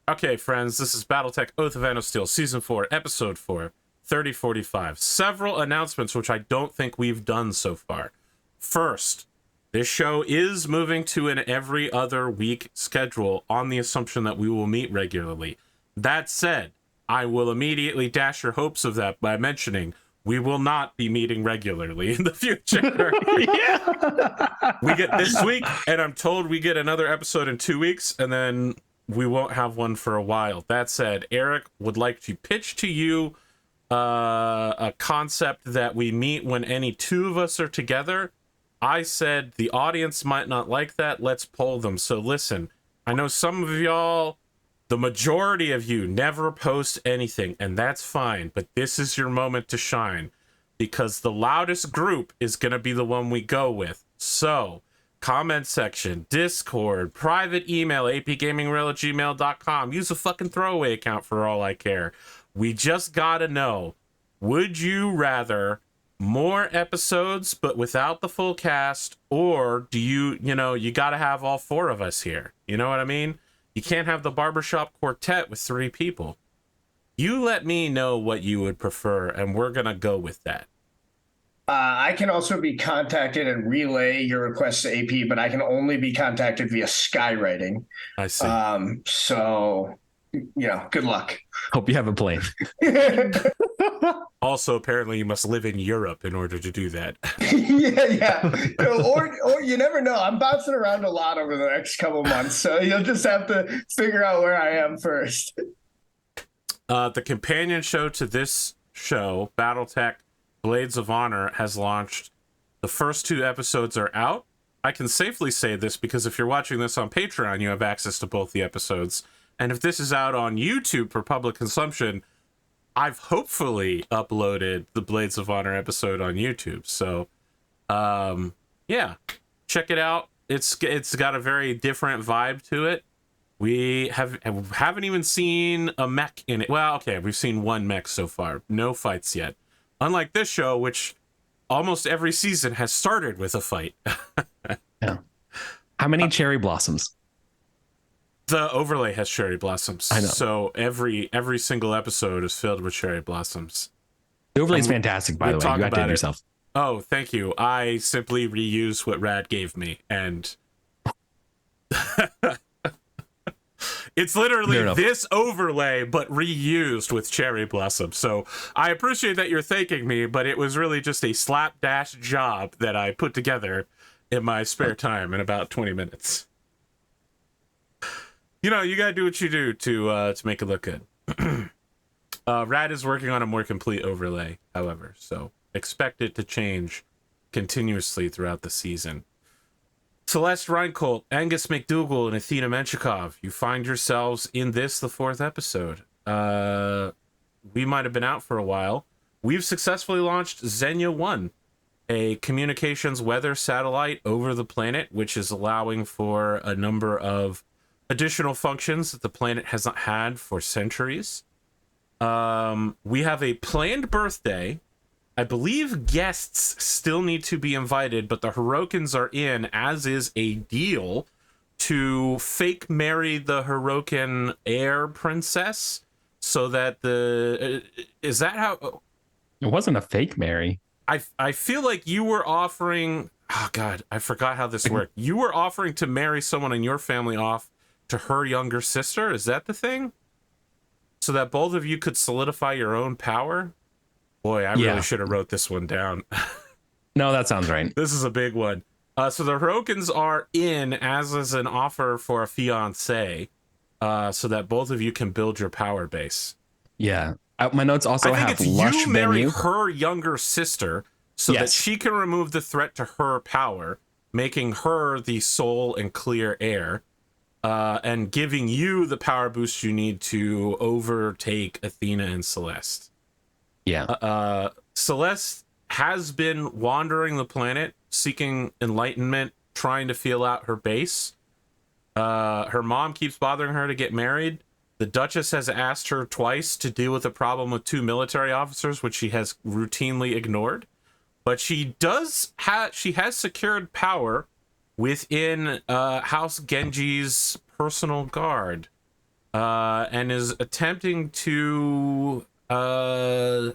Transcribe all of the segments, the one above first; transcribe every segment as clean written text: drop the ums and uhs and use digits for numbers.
Okay, friends, this is Battletech Oath of Endosteel, Season 4, Episode 4, 3045. Several announcements which I don't think we've done so far. First, this show is moving to an every other week schedule on the assumption that we will meet regularly. That said, I will immediately dash your hopes of that by mentioning we will not be meeting regularly in the future. We get this week, and I'm told we get another episode in 2 weeks, and then we won't have one for a while. That said, Eric would like to pitch to you a concept that we meet when any two of us are together. I said the audience might not like that. Let's poll them. So listen, I know some of y'all, the majority of you, never post anything, and that's fine, but this is your moment to shine because the loudest group is going to be the one we go with. So comment section, Discord, private email, apgamingreel@gmail.com. Use a fucking throwaway account for all I care. We just gotta know, would you rather more episodes but without the full cast, or do you gotta have all four of us here? You know what I mean? You can't have the barbershop quartet with 3 people. You let me know what you would prefer, and we're gonna go with that. I can also be contacted and relay your request to AP, but I can only be contacted via skywriting. I see. So, good luck. Hope you have a plane. Also, apparently, you must live in Europe in order to do that. Yeah. Or you never know. I'm bouncing around a lot over the next couple months, so you'll just have to figure out where I am first. The companion show to this show, Battletech Blades of Honor, has launched. The first 2 episodes are out. I can safely say this because if you're watching this on Patreon, you have access to both the episodes. And if this is out on YouTube for public consumption, I've hopefully uploaded the Blades of Honor episode on YouTube. So, yeah, check it out. It's got a very different vibe to it. We haven't even seen a mech in it. Well, okay, we've seen 1 mech so far. No fights yet. Unlike this show, which almost every season has started with a fight. Yeah. How many cherry blossoms? The overlay has cherry blossoms. I know. So every single episode is filled with cherry blossoms. The overlay is fantastic, by the way. You got to it yourself. Oh, thank you. I simply reused what Rad gave me, and it's literally this overlay, but reused with cherry blossoms. So I appreciate that you're thanking me, but it was really just a slapdash job that I put together in my spare time in about 20 minutes. You gotta do what you do to make it look good. Rad is working on a more complete overlay, however, so expect it to change continuously throughout the season. Celeste Reincolt, Angus McDougall, and Athena Menchikov, you find yourselves in this, the 4th episode. We might have been out for a while. We've successfully launched Xenia 1, a communications weather satellite over the planet, which is allowing for a number of additional functions that the planet has not had for centuries. We have a planned birthday. I believe guests still need to be invited, but the Hirokins are in, as is a deal to fake marry the Hirokin heir princess, so that is that how? It wasn't a fake marry. I feel like you were offering. Oh God, I forgot how this worked. You were offering to marry someone in your family off to her younger sister. Is that the thing? So that both of you could solidify your own power. Boy, I really should have wrote this one down. No, that sounds right. This is a big one. So the Hirokins are in, as is an offer for a fiancé, so that both of you can build your power base. Yeah. My notes also have lush venue. I think it's you marry her younger sister so that she can remove the threat to her power, making her the sole and clear heir, and giving you the power boost you need to overtake Athena and Celeste. Yeah. Celeste has been wandering the planet, seeking enlightenment, trying to feel out her base. Her mom keeps bothering her to get married. The Duchess has asked her twice to deal with a problem with 2 military officers, which she has routinely ignored. But she has secured power within House Genji's personal guard. and is attempting to how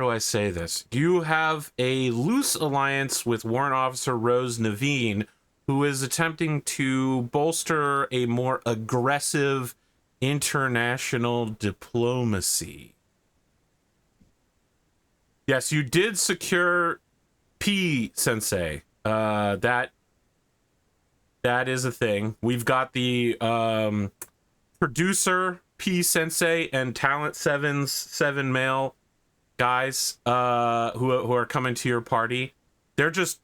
do I say this? You have a loose alliance with Warrant Officer Rose Naveen, who is attempting to bolster a more aggressive international diplomacy. Yes, you did secure P Sensei. That is a thing. We've got the producer P Sensei and Talent 7's 7 male guys who are coming to your party. They're just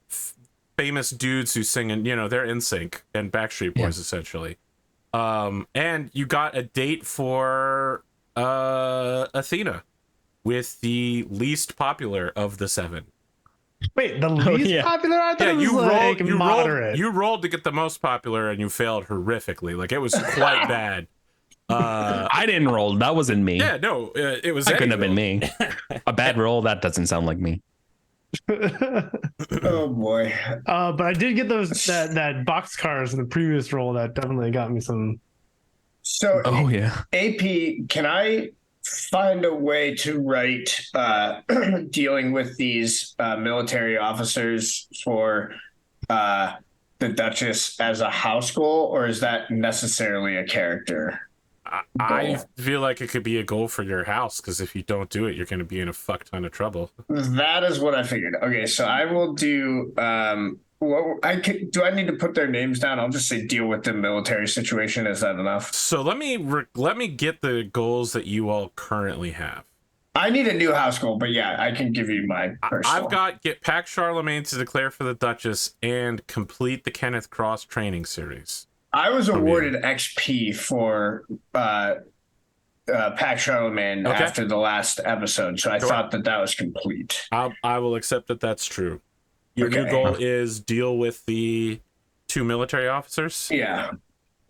famous dudes who sing, and they're NSYNC and Backstreet Boys essentially. And you got a date for Athena with the least popular of the 7. Wait, the least popular? I thought it was moderate. You rolled to get the most popular, and you failed horrifically. Like, it was quite bad. I didn't roll. That wasn't me. Yeah, no, it was. That couldn't have been me. A bad roll. That doesn't sound like me. Oh boy. But I did get that box cars in the previous roll. That definitely got me some. So, Oh yeah. AP, can I find a way to write dealing with these military officers for the Duchess as a house goal, or is that necessarily a character? I feel like it could be a goal for your house, because if you don't do it, you're going to be in a fuck ton of trouble. That is what I figured. Okay, so I will do. Do I need to put their names down? I'll just say deal with the military situation. Is that enough? So let me get the goals that you all currently have. I need a new house goal, but yeah, I can give you my personal. I've got get Pax Charlemagne to declare for the Duchess and complete the Kenneth Cross training series. I was awarded XP for Pax Charlemagne after the last episode, so I thought that was complete. I will accept that that's true. Your new goal is deal with the 2 military officers? Yeah.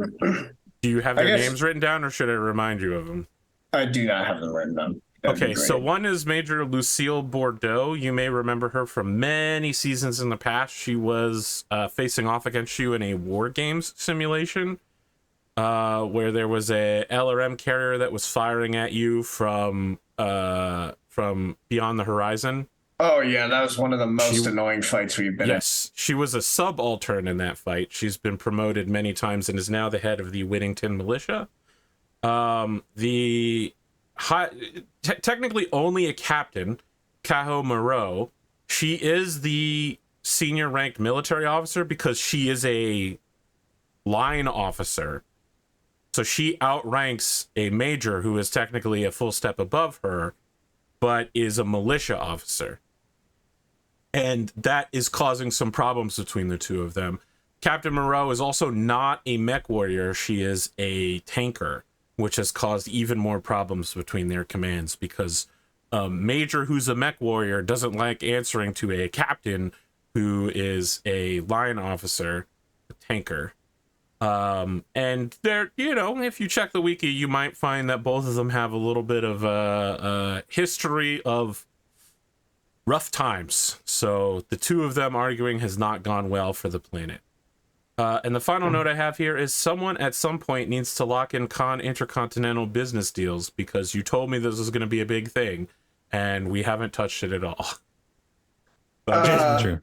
Do you have their names written down, or should I remind you of them? I do not have them written down. Okay, so one is Major Lucille Bordeaux. You may remember her from many seasons in the past. She was facing off against you in a war games simulation where there was a LRM carrier that was firing at you from beyond the horizon. Oh, yeah, that was one of the most annoying fights we've been in. Yes, she was a subaltern in that fight. She's been promoted many times and is now the head of the Whittington Militia. Technically only a captain, Caho Moreau. She is the senior ranked military officer because she is a line officer. So she outranks a major who is technically a full step above her, but is a militia officer. And that is causing some problems between the two of them. Captain Moreau is also not a Mechwarrior. She is a tanker, which has caused even more problems between their commands because a major who's a Mechwarrior doesn't like answering to a captain who is a line officer, a tanker. And they're, if you check the wiki, you might find that both of them have a little bit of a history of rough times. So the two of them arguing has not gone well for the planet. And the final note I have here is someone at some point needs to lock in intercontinental business deals because you told me this was going to be a big thing and we haven't touched it at all. True.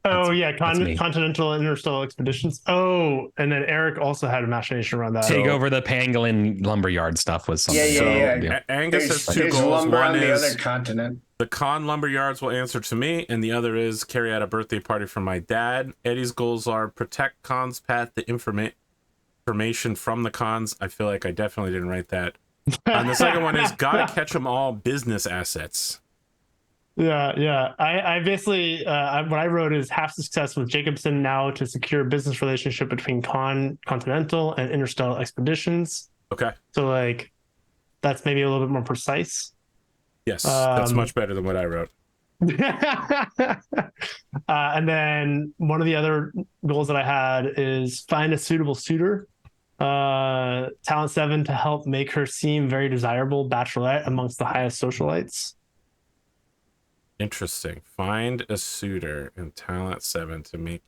Oh, yeah, Continental Interstellar Expeditions. Oh, and then Eric also had a machination around that. Take over the Pangolin lumberyard stuff was something. Yeah. Angus has 2 goals. Lumber One on the is other continent. the con lumberyards will answer to me, and the other is carry out a birthday party for my dad. Eddie's goals are protect cons path the information from the cons. I feel like I definitely didn't write that. And the second one is gotta catch them all business assets. Yeah. I basically what I wrote is half success with Jacobson now to secure business relationship between Continental and Interstellar Expeditions. Okay. So like that's maybe a little bit more precise. Yes, that's much better than what I wrote. And then one of the other goals that I had is find a suitable suitor. Talent 7 to help make her seem very desirable bachelorette amongst the highest socialites. Interesting. Find a suitor in Talent 7 to make.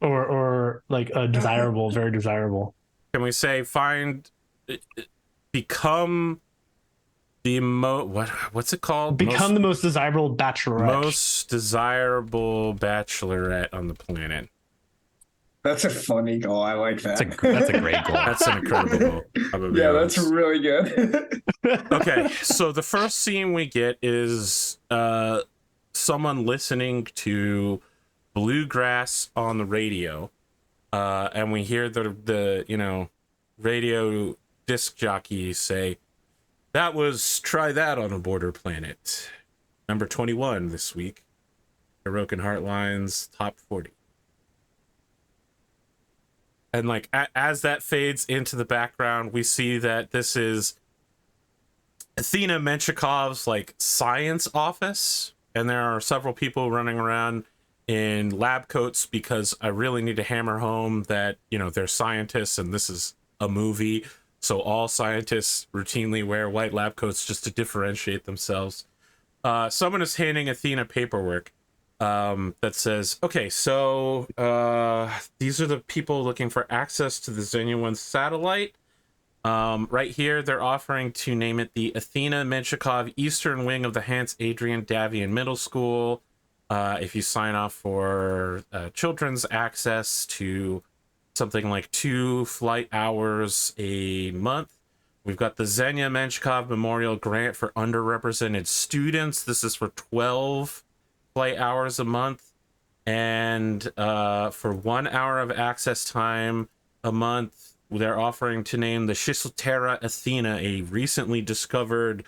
or like a desirable, very desirable. Can we say become the what's it called? Become the most desirable bachelorette. Most desirable bachelorette on the planet. That's a funny goal. I like that. That's a great goal. That's an incredible goal. Yeah, that's really good. Okay, so the first scene we get is someone listening to bluegrass on the radio, and we hear the radio disc jockey say, "That was Try That on a Border Planet, number 21 this week, Heroic Heartline's top 40." And like as that fades into the background, we see that this is Athena Menchikov's like science office, and there are several people running around in lab coats because I really need to hammer home that they're scientists and this is a movie, so all scientists routinely wear white lab coats just to differentiate themselves. Someone is handing Athena paperwork that says, okay, so these are the people looking for access to the Xenia 1 satellite. Right here, they're offering to name it the Athena Menchikov Eastern Wing of the Hans Adrian Davian Middle School. If you sign off for children's access to something like 2 flight hours a month. We've got the Xenia Menchikov Memorial Grant for underrepresented students. This is for 12 flight hours a month, and for 1 hour of access time a month, they're offering to name the Schisselterra Athena, a recently discovered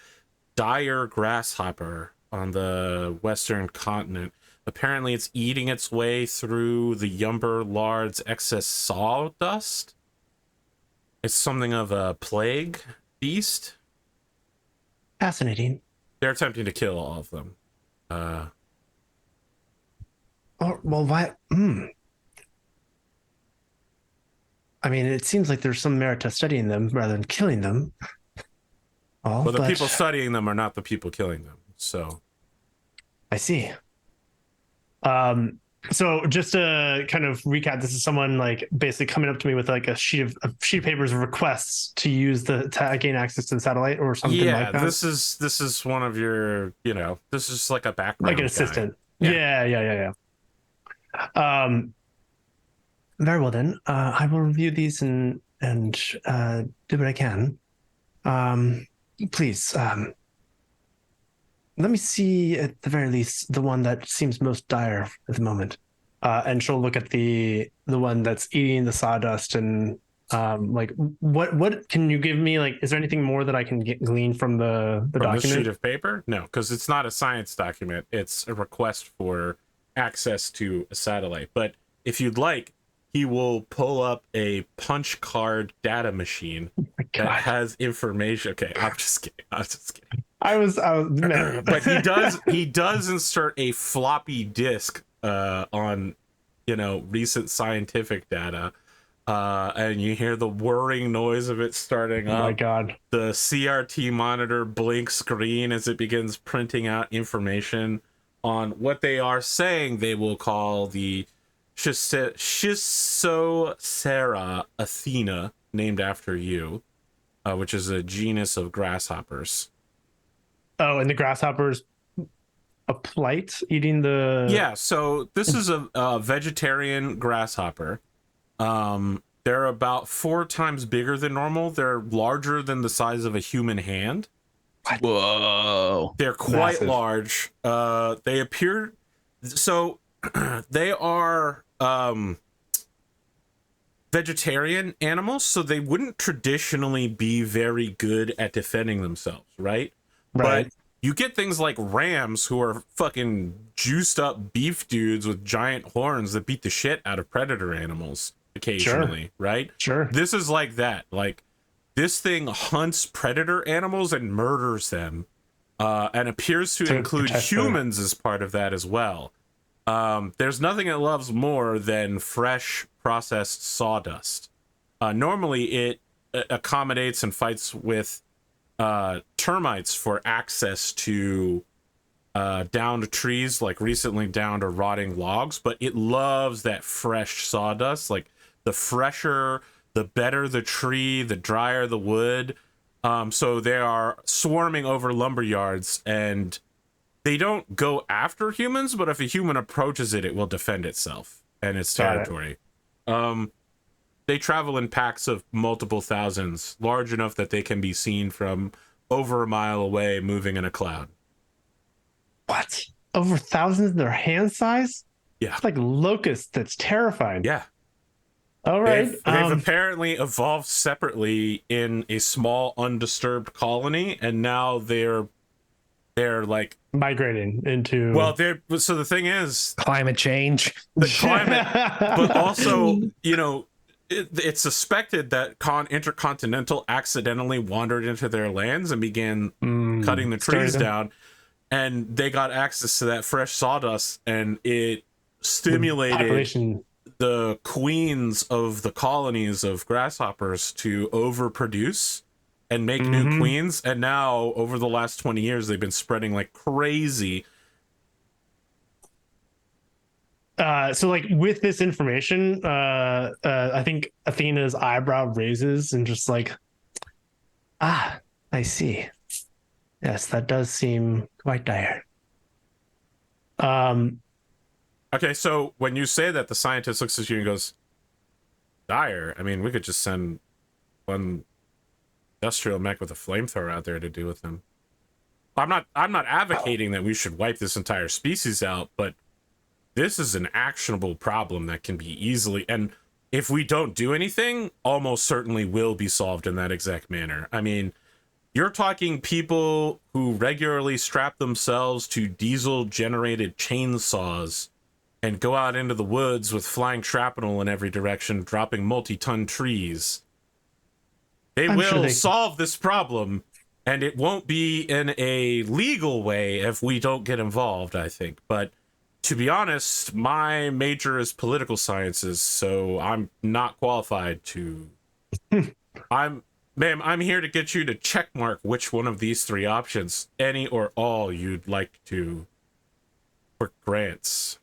dire grasshopper on the western continent. Apparently it's eating its way through the Yumber Lard's excess sawdust. It's something of a plague beast. Fascinating. They're attempting to kill all of them. Oh, well, why? I mean, it seems like there's some merit to studying them rather than killing them. Well, the people studying them are not the people killing them, so. I see. So just to kind of recap, this is someone like basically coming up to me with like a sheet of papers of requests to use to gain access to the satellite or something like that. Yeah, this is one of your, this is like a background, like an assistant. guy. Yeah. Very well then. I will review these and do what I can. Please, let me see at the very least the one that seems most dire at the moment. And she'll look at the one that's eating the sawdust and like what can you give me? Like, is there anything more that I can glean from the document? The sheet of paper? No, because it's not a science document. It's a request for access to a satellite. But if you'd like, he will pull up a punch card data machine that has information. Okay, I'm just kidding. I was man. But he does insert a floppy disk on recent scientific data, and you hear the whirring noise of it starting up. Oh my god. The CRT monitor blinks green as it begins printing out information on what they are saying they will call the Schisselterra Athena, named after you, which is a genus of grasshoppers. Oh, and the grasshoppers a plight eating the... Yeah, so this is a vegetarian grasshopper. They're about 4 times bigger than normal. They're larger than the size of a human hand. Whoa. They're quite Massive. large. They appear... So, they are vegetarian animals, so they wouldn't traditionally be very good at defending themselves, right? Right. But you get things like rams who are fucking juiced up beef dudes with giant horns that beat the shit out of predator animals occasionally, right? Sure. This is like that. Like, this thing hunts predator animals and murders them, and appears to include humans as part of that as well. There's nothing it loves more than fresh processed sawdust. Normally it accommodates and fights with termites for access to downed trees, like recently downed or rotting logs, but it loves that fresh sawdust. Like the fresher, the better the tree, the drier the wood. So they are swarming over lumber yards, and they don't go after humans, but if a human approaches it, it will defend itself and its territory. They travel in packs of multiple thousands, large enough that they can be seen from over a mile away, moving in a cloud. What? Over thousands in their hand size? Yeah. It's like locusts. That's terrifying. Yeah. All right. They've apparently evolved separately in a small, undisturbed colony, and now they're like migrating into. Well, so the thing is, climate change. The climate, but also, it's suspected that Intercontinental accidentally wandered into their lands and began cutting the trees down, and they got access to that fresh sawdust, and it stimulated the queens of the colonies of grasshoppers to overproduce and make new queens. And now, over the last 20 years, they've been spreading like crazy. So like with this information, I think Athena's eyebrow raises and just like, I see. Yes, that does seem quite dire. Okay, so when you say that, the scientist looks at you and goes, dire? I mean, we could just send one industrial mech with a flamethrower out there to deal with them. I'm not advocating that we should wipe this entire species out, but this is an actionable problem that can be easily, and if we don't do anything, almost certainly will be solved in that exact manner. I mean, you're talking people who regularly strap themselves to diesel-generated chainsaws and go out into the woods with flying shrapnel in every direction, dropping multi-ton trees. They will solve this problem, and it won't be in a legal way if we don't get involved, I think. But to be honest, my major is political sciences, so I'm not qualified to... Ma'am, I'm here to get you to checkmark which one of these three options, any or all, you'd like to for grants.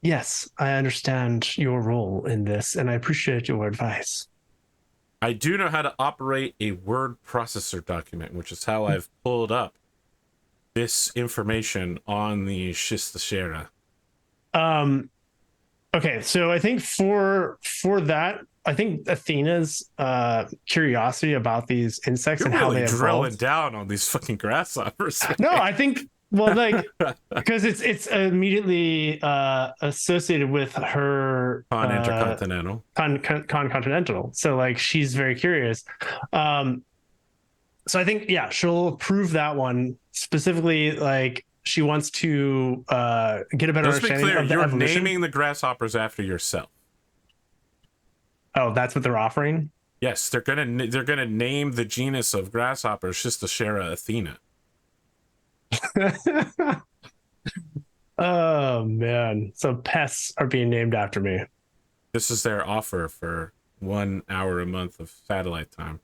Yes, I understand your role in this, and I appreciate your advice. I do know how to operate a word processor document, which is how I've pulled up this information on the Schistosera. Okay, so I think for that, I think Athena's curiosity about these insects and how they evolved. Drilling down on these fucking grasshoppers. No, I think like because it's immediately associated with her Intercontinental. Continental. So like she's very curious. So I think she'll approve that one specifically. Like she wants to get a better understanding of the you're evolution. Naming the grasshoppers after yourself. Oh, that's what they're offering? Yes, they're gonna name the genus of grasshoppers Schistosera Athena. Oh man, so pests are being named after me. This is their offer for 1 hour a month of satellite time.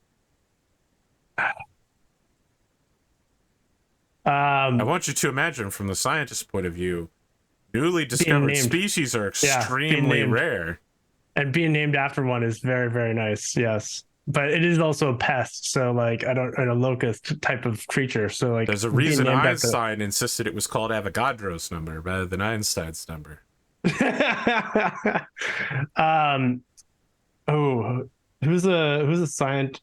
I want you to imagine, from the scientist's point of view, newly discovered species are extremely rare. And being named after one is very, very nice. Yes. But it is also a pest. So like, a locust type of creature. So like, there's a reason Einstein insisted it was called Avogadro's number rather than Einstein's number. Who's a scientist?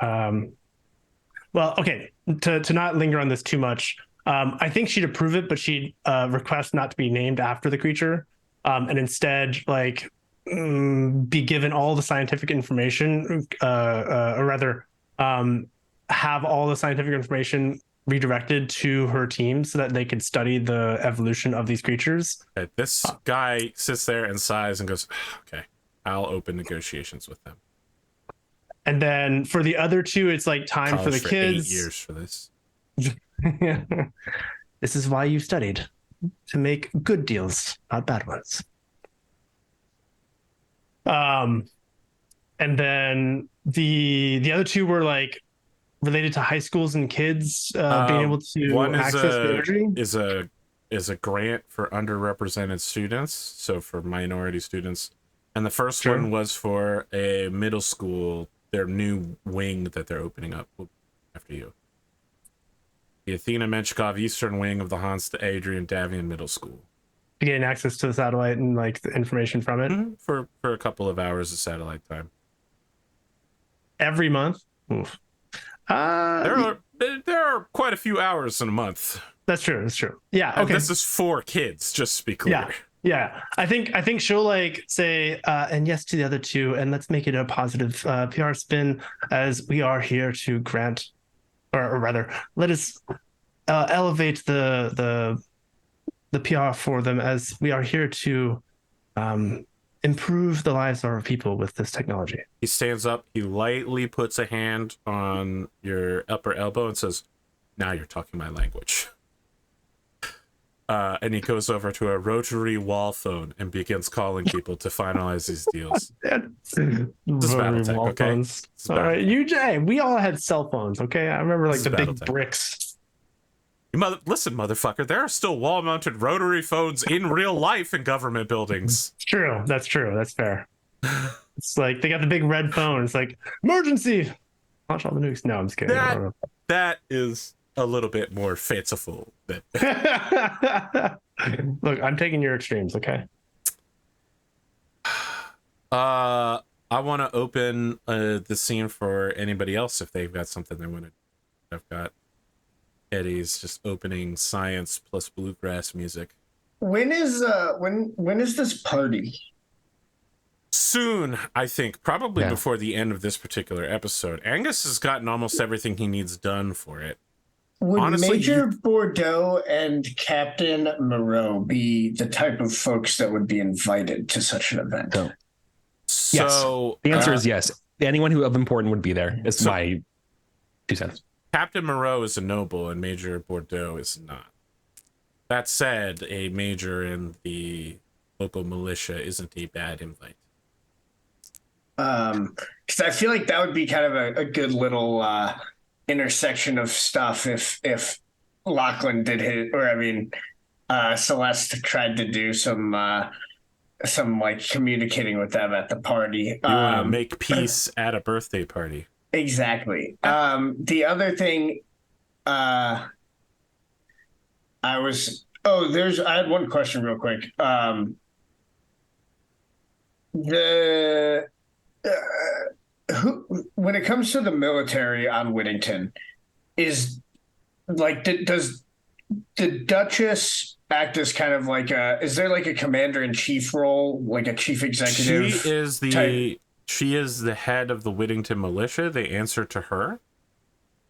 Well, okay. To not linger on this too much. I think she'd approve it, but she'd request not to be named after the creature. And instead like, be given all the scientific information, or rather have all the scientific information redirected to her team so that they could study the evolution of these creatures. Okay, this guy sits there and sighs and goes, okay, I'll open negotiations with them. And then for the other two, it's like time for the kids. 8 years for this. This is why you studied, to make good deals, not bad ones. And then the other two were like related to high schools and kids being able to one access the imagery? is a grant for underrepresented students, so for minority students. And the first Sure. one was for a middle school, their new wing that they're opening up after you. The Athena Menchikov Eastern Wing of the Hans Adrian Davian Middle School. Gain access to the satellite and like the information from it For a couple of hours of satellite time. every month. Oof. There are quite a few hours in a month. That's true. That's true. Yeah. And Okay. this is for kids, just to be clear. Yeah. Yeah, I think she'll like say and yes to the other two, and let's make it a positive PR spin, as we are here to grant, or rather, let us elevate the PR for them, as we are here to improve the lives of our people with this technology. He stands up, he lightly puts a hand on your upper elbow and says, "Now you're talking my language." And he goes over to a rotary wall phone and begins calling people to finalize these deals. This is Battletech, okay? This is All right, UJ, we all had cell phones, okay? I remember like This the is big Battletech. bricks. Listen, motherfucker, there are still wall-mounted rotary phones in real life in government buildings. It's true. That's true. That's fair. It's like they got the big red phone. It's like emergency. Launch all the nukes. No, I'm just kidding. I don't know. That is a little bit more fanciful. Look, I'm taking your extremes, okay? I want to open the scene for anybody else if they've got something they want to. I've got Eddie's just opening science plus bluegrass music. When is this party? Soon, I think, probably Yeah. before the end of this particular episode. Angus has gotten almost everything he needs done for it. Would Honestly, Major Bordeaux and Captain Moreau be the type of folks that would be invited to such an event? So, So the answer is yes. Anyone who of important would be there. It's So- my 2 cents. Captain Moreau is a noble and Major Bordeaux is not. That said, a major in the local militia isn't a bad invite. Because I feel like that would be kind of a good little intersection of stuff if Lachlan did his, or I mean, Celeste tried to do some like communicating with them at the party. You want to make peace at a birthday party. Exactly. The other thing, I had one question real quick. When it comes to the military on Whittington, does the Duchess act as kind of like is there like a commander in chief role, like a chief executive? She is the head of the Whittington militia. They answer to her.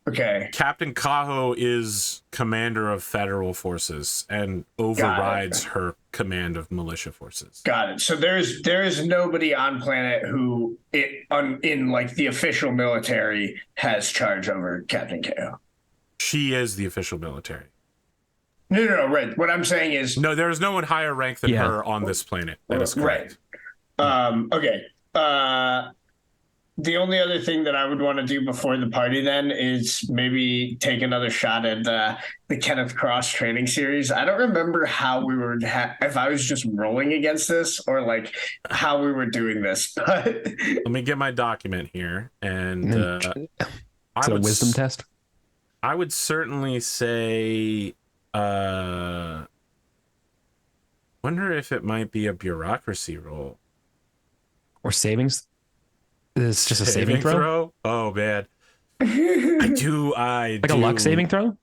Okay. Captain Cajo is commander of federal forces and overrides her command of militia forces. Got it. So there is nobody on planet who in like the official military has charge over Captain Cajo. She is the official military. No, right. What I'm saying is No, there is no one higher ranked than her on this planet. That is correct. Right. Okay. The only other thing that I would want to do before the party then is maybe take another shot at the Kenneth Cross training series. I don't remember how we were, if I was just rolling against this or like how we were doing this. But Let me get my document here. And Is it a wisdom test? I would certainly say, wonder if it might be a bureaucracy roll. Or savings? It's just a saving throw? Oh man, I do. Like a luck saving throw?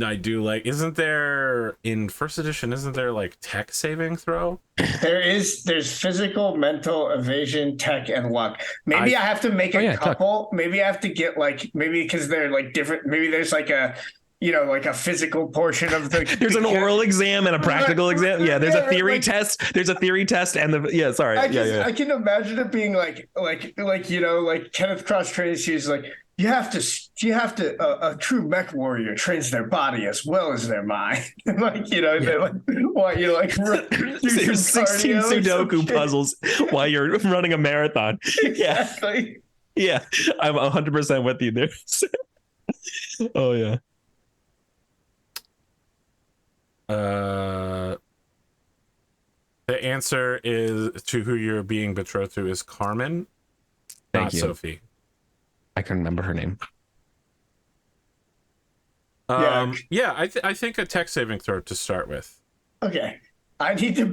I do. Like, isn't there in first edition? Isn't there like tech saving throw? there's physical, mental, evasion, tech, and luck. Maybe I have to make a couple. Maybe I have to get like, maybe because they're like different. Maybe there's like a, like a physical portion of the. There's an oral exam and a practical exam. Yeah, there's a theory test. There's a theory test and I can imagine it being like Kenneth Cross trains you. Like you have to a true mech warrior trains their body as well as their mind. They want you to like there's 16 Sudoku puzzles while you're running a marathon. Exactly. Yeah, I'm 100% with you there. Oh yeah. The answer is to who you're being betrothed to is Carmen, Thank not you. Sophie. I can remember her name. Yeah, I think a tech saving throw to start with. Okay. I need to.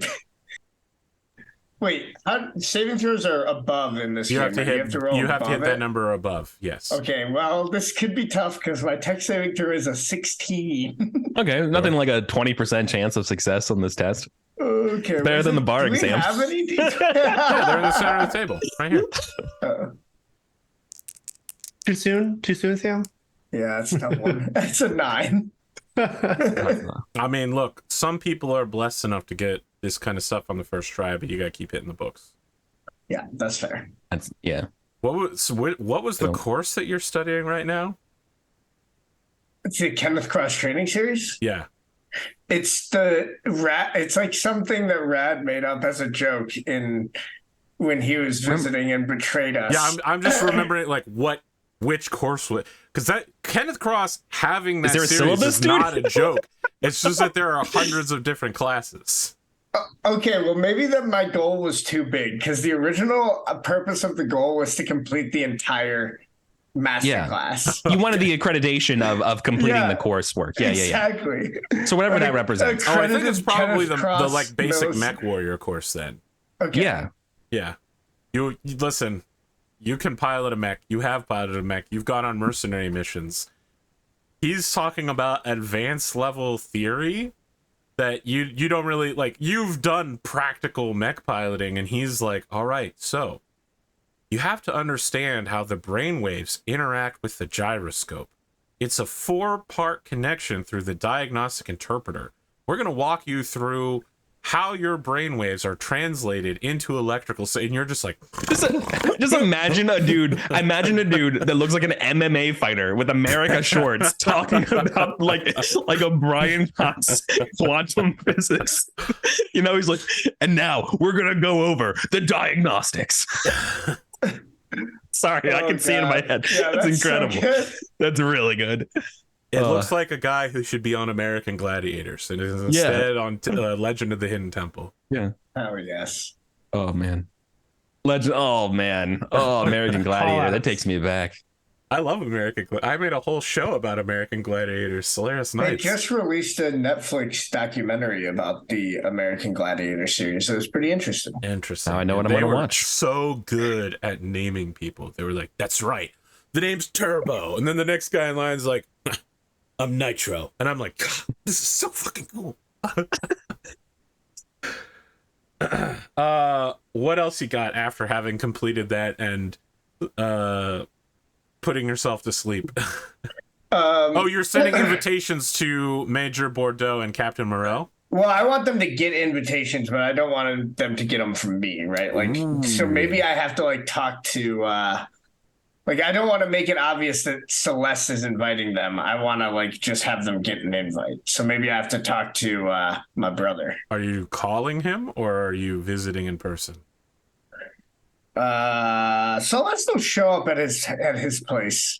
Wait, saving throws are above in this You game. have to hit. You have to hit that number or above. Yes. Okay, well, this could be tough because my tech saving throw is a 16. Okay, nothing like a 20% chance of success on this test. Okay, Better than the bar do exam. We have any Yeah, they're in the center of the table, right here. Too soon? Too soon, Sam? Yeah, that's a tough one. That's a 9. I mean, look, some people are blessed enough to get this kind of stuff on the first try, but you got to keep hitting the books. Yeah, that's fair. Yeah. What was the course that you're studying right now? It's the Kenneth Cross training series. Yeah. It's the Rad. It's like something that Rad made up as a joke when he was visiting and betrayed us. Yeah, I'm just remembering like which course was, because that Kenneth Cross having that Is there a series syllabus, is dude? not a joke. It's just that there are hundreds of different classes. Okay, well, maybe that my goal was too big because the original purpose of the goal was to complete the entire master class. You wanted the accreditation of completing the coursework. Yeah, exactly. So whatever that represents. Oh, I think it's probably the like basic knows... Mechwarrior course then. Okay. Yeah. Yeah. You listen, you can pilot a mech. You have piloted a mech. You've gone on mercenary missions. He's talking about advanced level theory that you don't really like. You've done practical mech piloting, and he's like, all right, so you have to understand how the brainwaves interact with the gyroscope. It's a 4-part connection through the diagnostic interpreter. We're going to walk you through how your brainwaves are translated into electrical. And you're just like, just imagine a dude that looks like an MMA fighter with America shorts talking about like a Brian Cox quantum physics. You know, he's like, and now we're gonna go over the diagnostics. Sorry, I can see it in my head. Yeah, that's incredible. So that's really good. It looks like a guy who should be on American Gladiators and is instead on Legend of the Hidden Temple. Yeah. Oh, yes. Oh, man. Legend. Oh, man. Oh, American Gladiator. That takes me back. I love American Gladiator. I made a whole show about American Gladiators. Solaris They Nights. just released a Netflix documentary about the American Gladiator series. It was pretty interesting. Interesting. Now I know what I'm going to watch. So good at naming people. They were like, that's right. The name's Turbo. And then the next guy in line is like, I'm Nitro. And I'm like, God, this is so fucking cool. What else you got after having completed that and putting yourself to sleep? You're sending invitations to Major Bordeaux and Captain Morel? Well, I want them to get invitations, but I don't want them to get them from me, right? Like, so maybe I have to like talk to like, I don't want to make it obvious that Celeste is inviting them. I want to like just have them get an invite. So maybe I have to talk to my brother. Are you calling him or are you visiting in person? Celeste will show up at his place.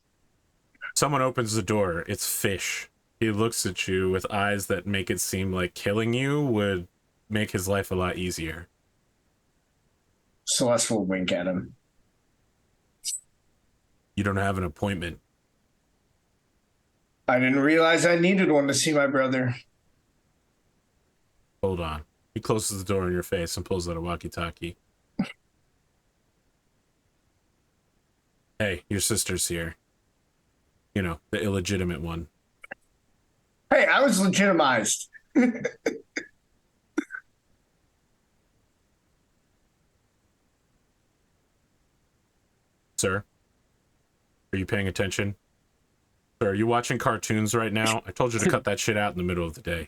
Someone opens the door. It's Fish. He looks at you with eyes that make it seem like killing you would make his life a lot easier. Celeste will wink at him. You don't have an appointment. I didn't realize I needed one to see my brother. Hold on. He closes the door in your face and pulls out a walkie-talkie. Hey, your sister's here. You know, the illegitimate one. Hey, I was legitimized. Sir? Are you paying attention? Sir, are you watching cartoons right now? I told you to cut that shit out in the middle of the day.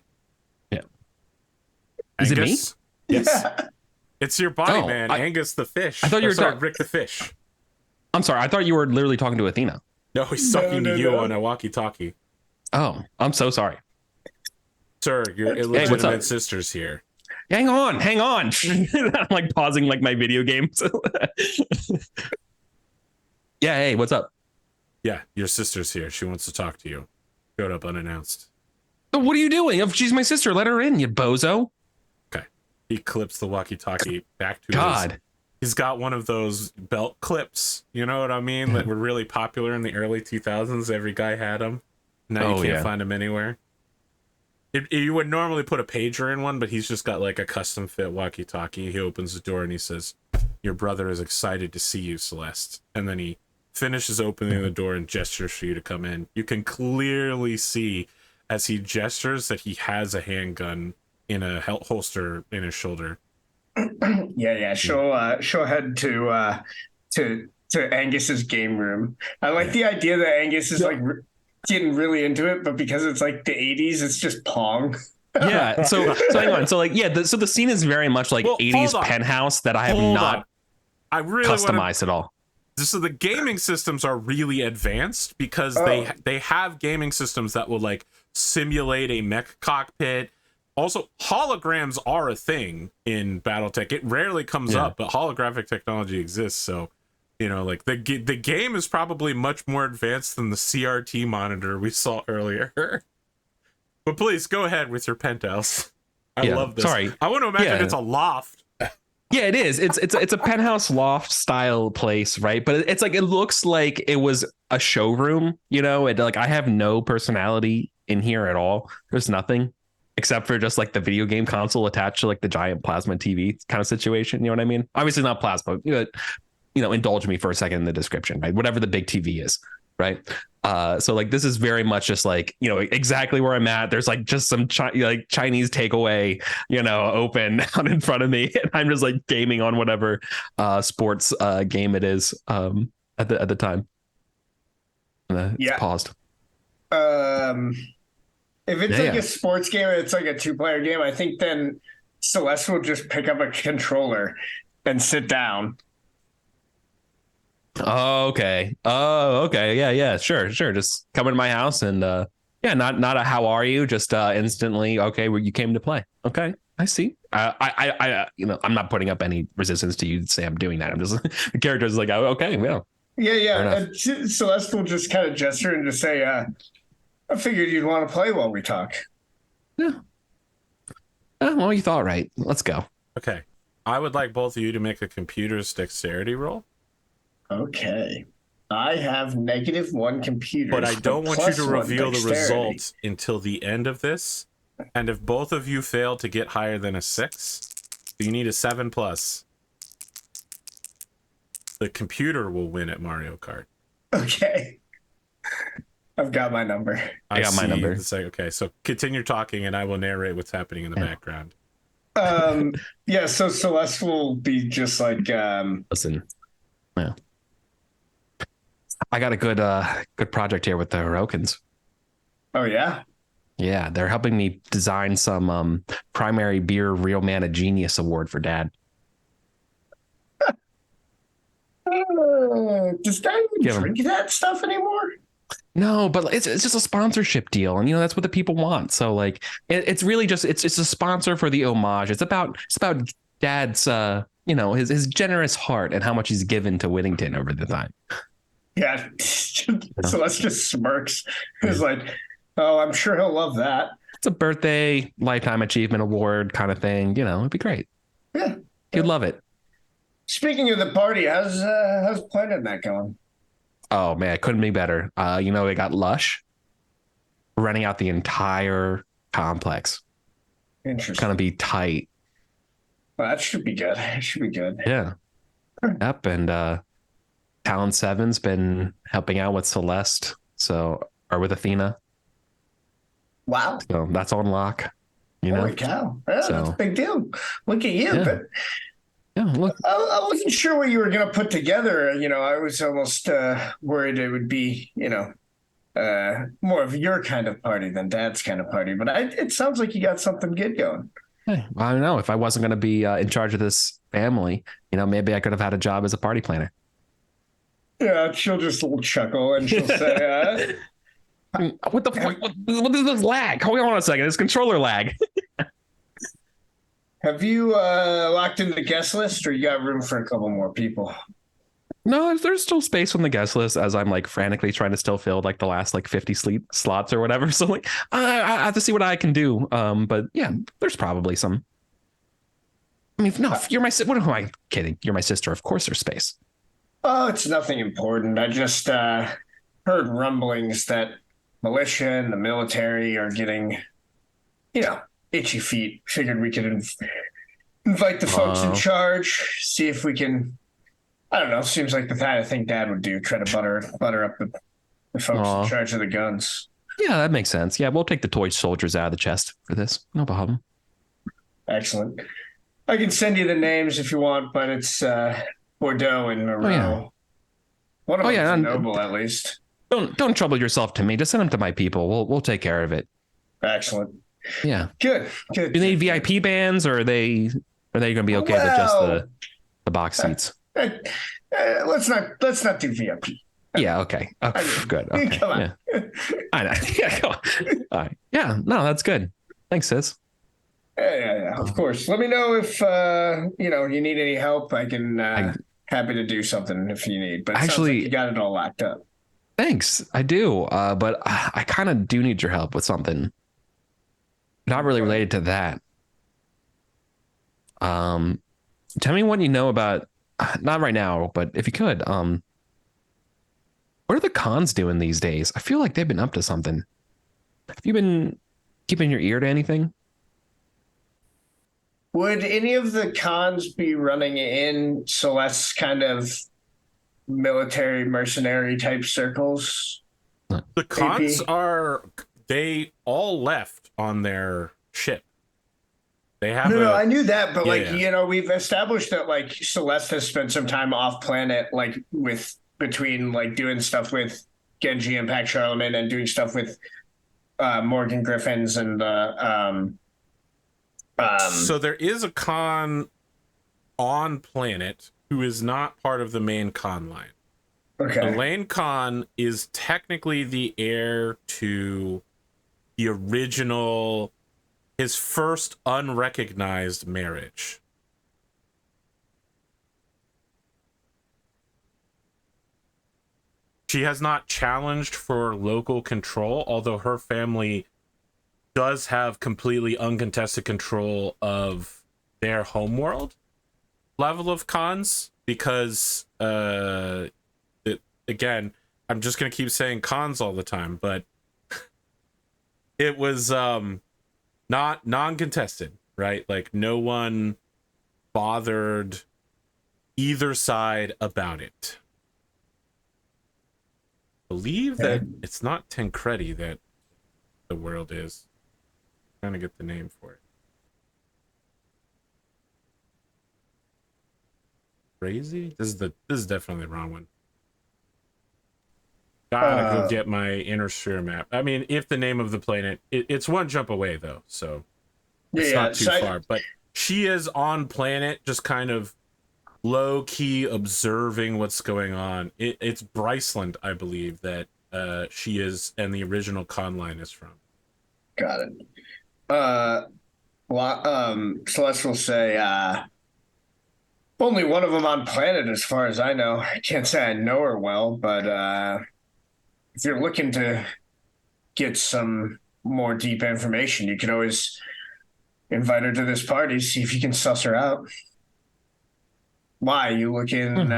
Yeah. Angus? Is it me? Yes. Yeah. It's your body, man. Angus the fish. I thought you were talking Rick the fish. I'm sorry. I thought you were literally talking to Athena. No, he's talking to you on a walkie-talkie. Oh, I'm so sorry. Sir, your illegitimate sister's here. Hang on. I'm like pausing like my video games. Yeah, hey, what's up? Yeah, your sister's here. She wants to talk to you. Showed up unannounced. But what are you doing? If she's my sister, let her in, you bozo. Okay. He clips the walkie-talkie back to God. He's got one of those belt clips, you know what I mean, that were really popular in the early 2000s. Every guy had them. Now you can't find them anywhere. You would normally put a pager in one, but he's just got like a custom fit walkie-talkie. He opens the door and he says, "Your brother is excited to see you, Celeste." And then he finishes opening the door and gestures for you to come in. You can clearly see as he gestures that he has a handgun in a holster in his shoulder. Yeah. She'll head to Angus's game room. I like the idea that Angus is like getting really into it, but because it's like the 80s, it's just Pong. Yeah. So hang on. So like, yeah. So the scene is very much like 80s penthouse that I have not I really customized at all. So the gaming systems are really advanced because they have gaming systems that will like simulate a mech cockpit. Also, holograms are a thing in Battletech. It rarely comes up, but holographic technology exists. So, you know, like the game is probably much more advanced than the CRT monitor we saw earlier. But please go ahead with your penthouse. I love this. Sorry, I want to imagine it's a loft. Yeah, it is. It's a penthouse loft style place, right? But it's like it looks like it was a showroom. You know, like I have no personality in here at all. There's nothing except for just like the video game console attached to like the giant plasma TV kind of situation. You know what I mean? Obviously not plasma. You know, indulge me for a second in the description, right? Whatever the big TV is, right? So like this is very much just like, you know, exactly where I'm at. There's like just some like Chinese takeaway, you know, open out in front of me, and I'm just like gaming on whatever sports game it is at the time. It's paused. If it's a sports game and it's like a 2-player game, I think then Celeste will just pick up a controller and sit down. Oh, okay. Yeah. Sure. Just come into my house and not a how are you, just instantly, okay, well, you came to play. Okay, I see. I you know, I'm not putting up any resistance to you say I'm doing that. I'm just the character is like, oh, okay, well. Yeah. And Celeste will just kind of gesture and just say, I figured you'd want to play while we talk. Yeah. Well, you thought right. Let's go. Okay. I would like both of you to make a computer's dexterity roll. Okay. I have -1 computer. But I don't want you to reveal the results until the end of this. And if both of you fail to get higher than a 6, you need a 7+. The computer will win at Mario Kart. Okay. I've got my number. I got my number. Okay, so continue talking and I will narrate what's happening in the background. Yeah, so Celeste will be just like listen. Yeah. I got a good project here with the Hirokins. Oh yeah? Yeah, they're helping me design some primary beer real man of genius award for Dad. Does Dad even drink that stuff anymore? No, but it's just a sponsorship deal, and you know that's what the people want. So like, it's really just it's a sponsor for the homage. It's about Dad's you know his generous heart and how much he's given to Whittington over the time. Yeah, Celeste just smirks. He's like, "Oh, I'm sure he'll love that." It's a birthday lifetime achievement award kind of thing. You know, it'd be great. Yeah, he'd love it. Speaking of the party, how's Planet Night going? Oh man, it couldn't be better. You know, they got Lush renting out the entire complex. Interesting. It's gonna be tight. Well, that should be good. It should be good. Yeah. Yep. And Talon 7's been helping out with Celeste, or with Athena. Wow. So that's on lock. You Holy know? cow. Yeah, that's a big deal. Look at you. Yeah. But Yeah, look. I wasn't sure what you were going to put together. You know, I was almost worried it would be, you know, more of your kind of party than Dad's kind of party. But it sounds like you got something good going. Hey, I don't know. If I wasn't going to be in charge of this family, you know, maybe I could have had a job as a party planner. Yeah, she'll just chuckle and she'll say, what the fuck? What is this lag? Hold on a second. It's controller lag. Have you locked in the guest list, or you got room for a couple more people? No, there's still space on the guest list as I'm like frantically trying to still fill like the last like 50 slots or whatever. So like I have to see what I can do. But yeah, there's probably some. I mean, no, you're my what am I kidding? You're my sister. Of course there's space. Oh, it's nothing important. I just heard rumblings that militia and the military are getting, itchy feet. Figured we could invite the folks in charge, see if we can. I don't know. Seems like the kind of thing Dad would do. Try to butter up the folks in charge of the guns. Yeah, that makes sense. Yeah, we'll take the toy soldiers out of the chest for this. No problem. Excellent. I can send you the names if you want, but it's Bordeaux and Moreau. Yeah. One of them's a noble, at least. Don't trouble yourself to me. Just send them to my people. We'll take care of it. Excellent. Yeah. Good. Do they need VIP bands, or are they going to be okay with just the box seats? Let's not do VIP. Yeah. Okay. Good. Okay. Come on. Yeah. I know. Yeah. Come on. All right. Yeah. No, that's good. Thanks, sis. Yeah. Of course. Let me know if you need any help. I can happy to do something if you need. But it sounds like you got it all locked up. Thanks. I do. But I kind of do need your help with something. Not really related to that. Tell me what you know about. Not right now, but if you could, what are the cons doing these days? I feel like they've been up to something. Have you been keeping your ear to anything? Would any of the cons be running in Celeste's kind of military mercenary type circles? The cons they all left on their ship. They have no, I knew that, but we've established that like Celeste has spent some time off planet, like between like doing stuff with Genji and Pac Charlemagne and doing stuff with Morgan Griffins and so there is a con on planet who is not part of the main con line. Okay. The lane con is technically the heir to the original, his first unrecognized marriage. She has not challenged for local control, although her family does have completely uncontested control of their homeworld level of cons, because again, I'm just gonna keep saying cons all the time, but it was not non-contested, right? Like no one bothered either side about it. I believe that it's not Tancredi that the world is. I'm trying to get the name for it. Crazy? This is definitely the wrong one. Gotta go get my inner sphere map. I mean, if the name of the planet, it's one jump away though, so it's not too far. But she is on planet, just kind of low key observing what's going on. It's Bryceland, I believe, that she is, and the original con line is from. Got it. Celeste will say, only one of them on planet, as far as I know. I can't say I know her well, but if you're looking to get some more deep information, you can always invite her to this party, see if you can suss her out. Why? You looking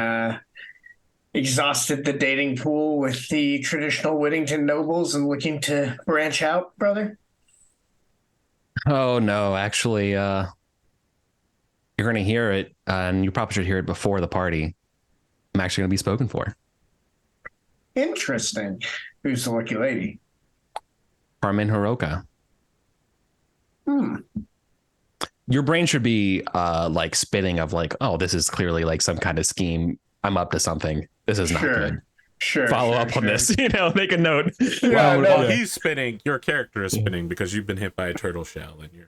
exhausted the dating pool with the traditional Whittington nobles and looking to branch out, brother? Oh, no, actually, you're going to hear it, and you probably should hear it before the party. I'm actually going to be spoken for. Interesting. Who's the lucky lady? Carmen Hiroka. Your brain should be like spinning of like, oh, this is clearly like some kind of scheme. I'm up to something. This is not good. Follow up on this, make a note. Yeah, well, he's spinning. Your character is spinning because you've been hit by a turtle shell and you're.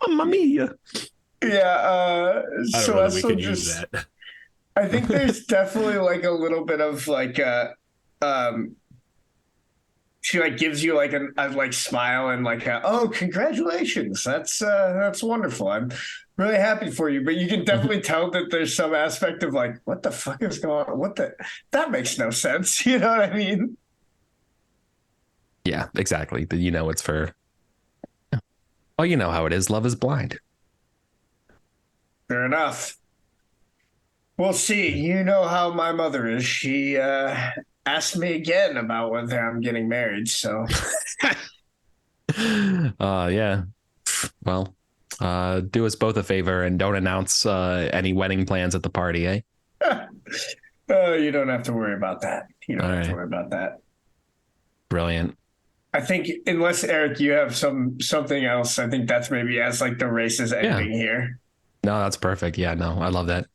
Mamma mia. Yeah, I don't know that we can use that. I think there's definitely like a little bit of like she like gives you like a like smile and like oh, congratulations, that's wonderful, I'm really happy for you. But you can definitely tell that there's some aspect of like, what the fuck is going on, that makes no sense. You know what I mean? Yeah, exactly. You know, it's for, oh, you know how it is, love is blind. Fair enough. We'll see. You know how my mother is. She asked me again about whether I'm getting married. So, yeah. Well, do us both a favor and don't announce any wedding plans at the party, eh? Oh, you don't have to worry about that. You don't All have to right. worry about that. Brilliant. I think unless Eric, you have something else, I think that's maybe as like the race is ending here. No, that's perfect. Yeah, no, I love that.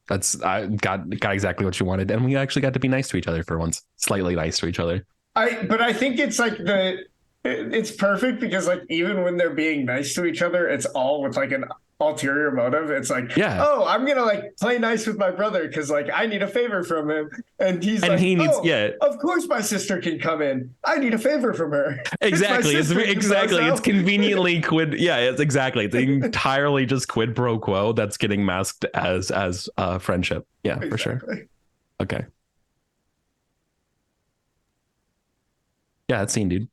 I got exactly what you wanted, and we actually got to be nice to each other for once, slightly nice to each other. But I think it's like it's perfect because like even when they're being nice to each other, it's all with like an ulterior motive. It's like, oh, I'm gonna like play nice with my brother because like I need a favor from him, and he needs of course my sister can come in. I need a favor from her. Exactly. It's conveniently quid. Yeah, it's exactly. It's entirely just quid pro quo that's getting masked as friendship. Yeah, for sure. Okay. Yeah, that's scene, dude.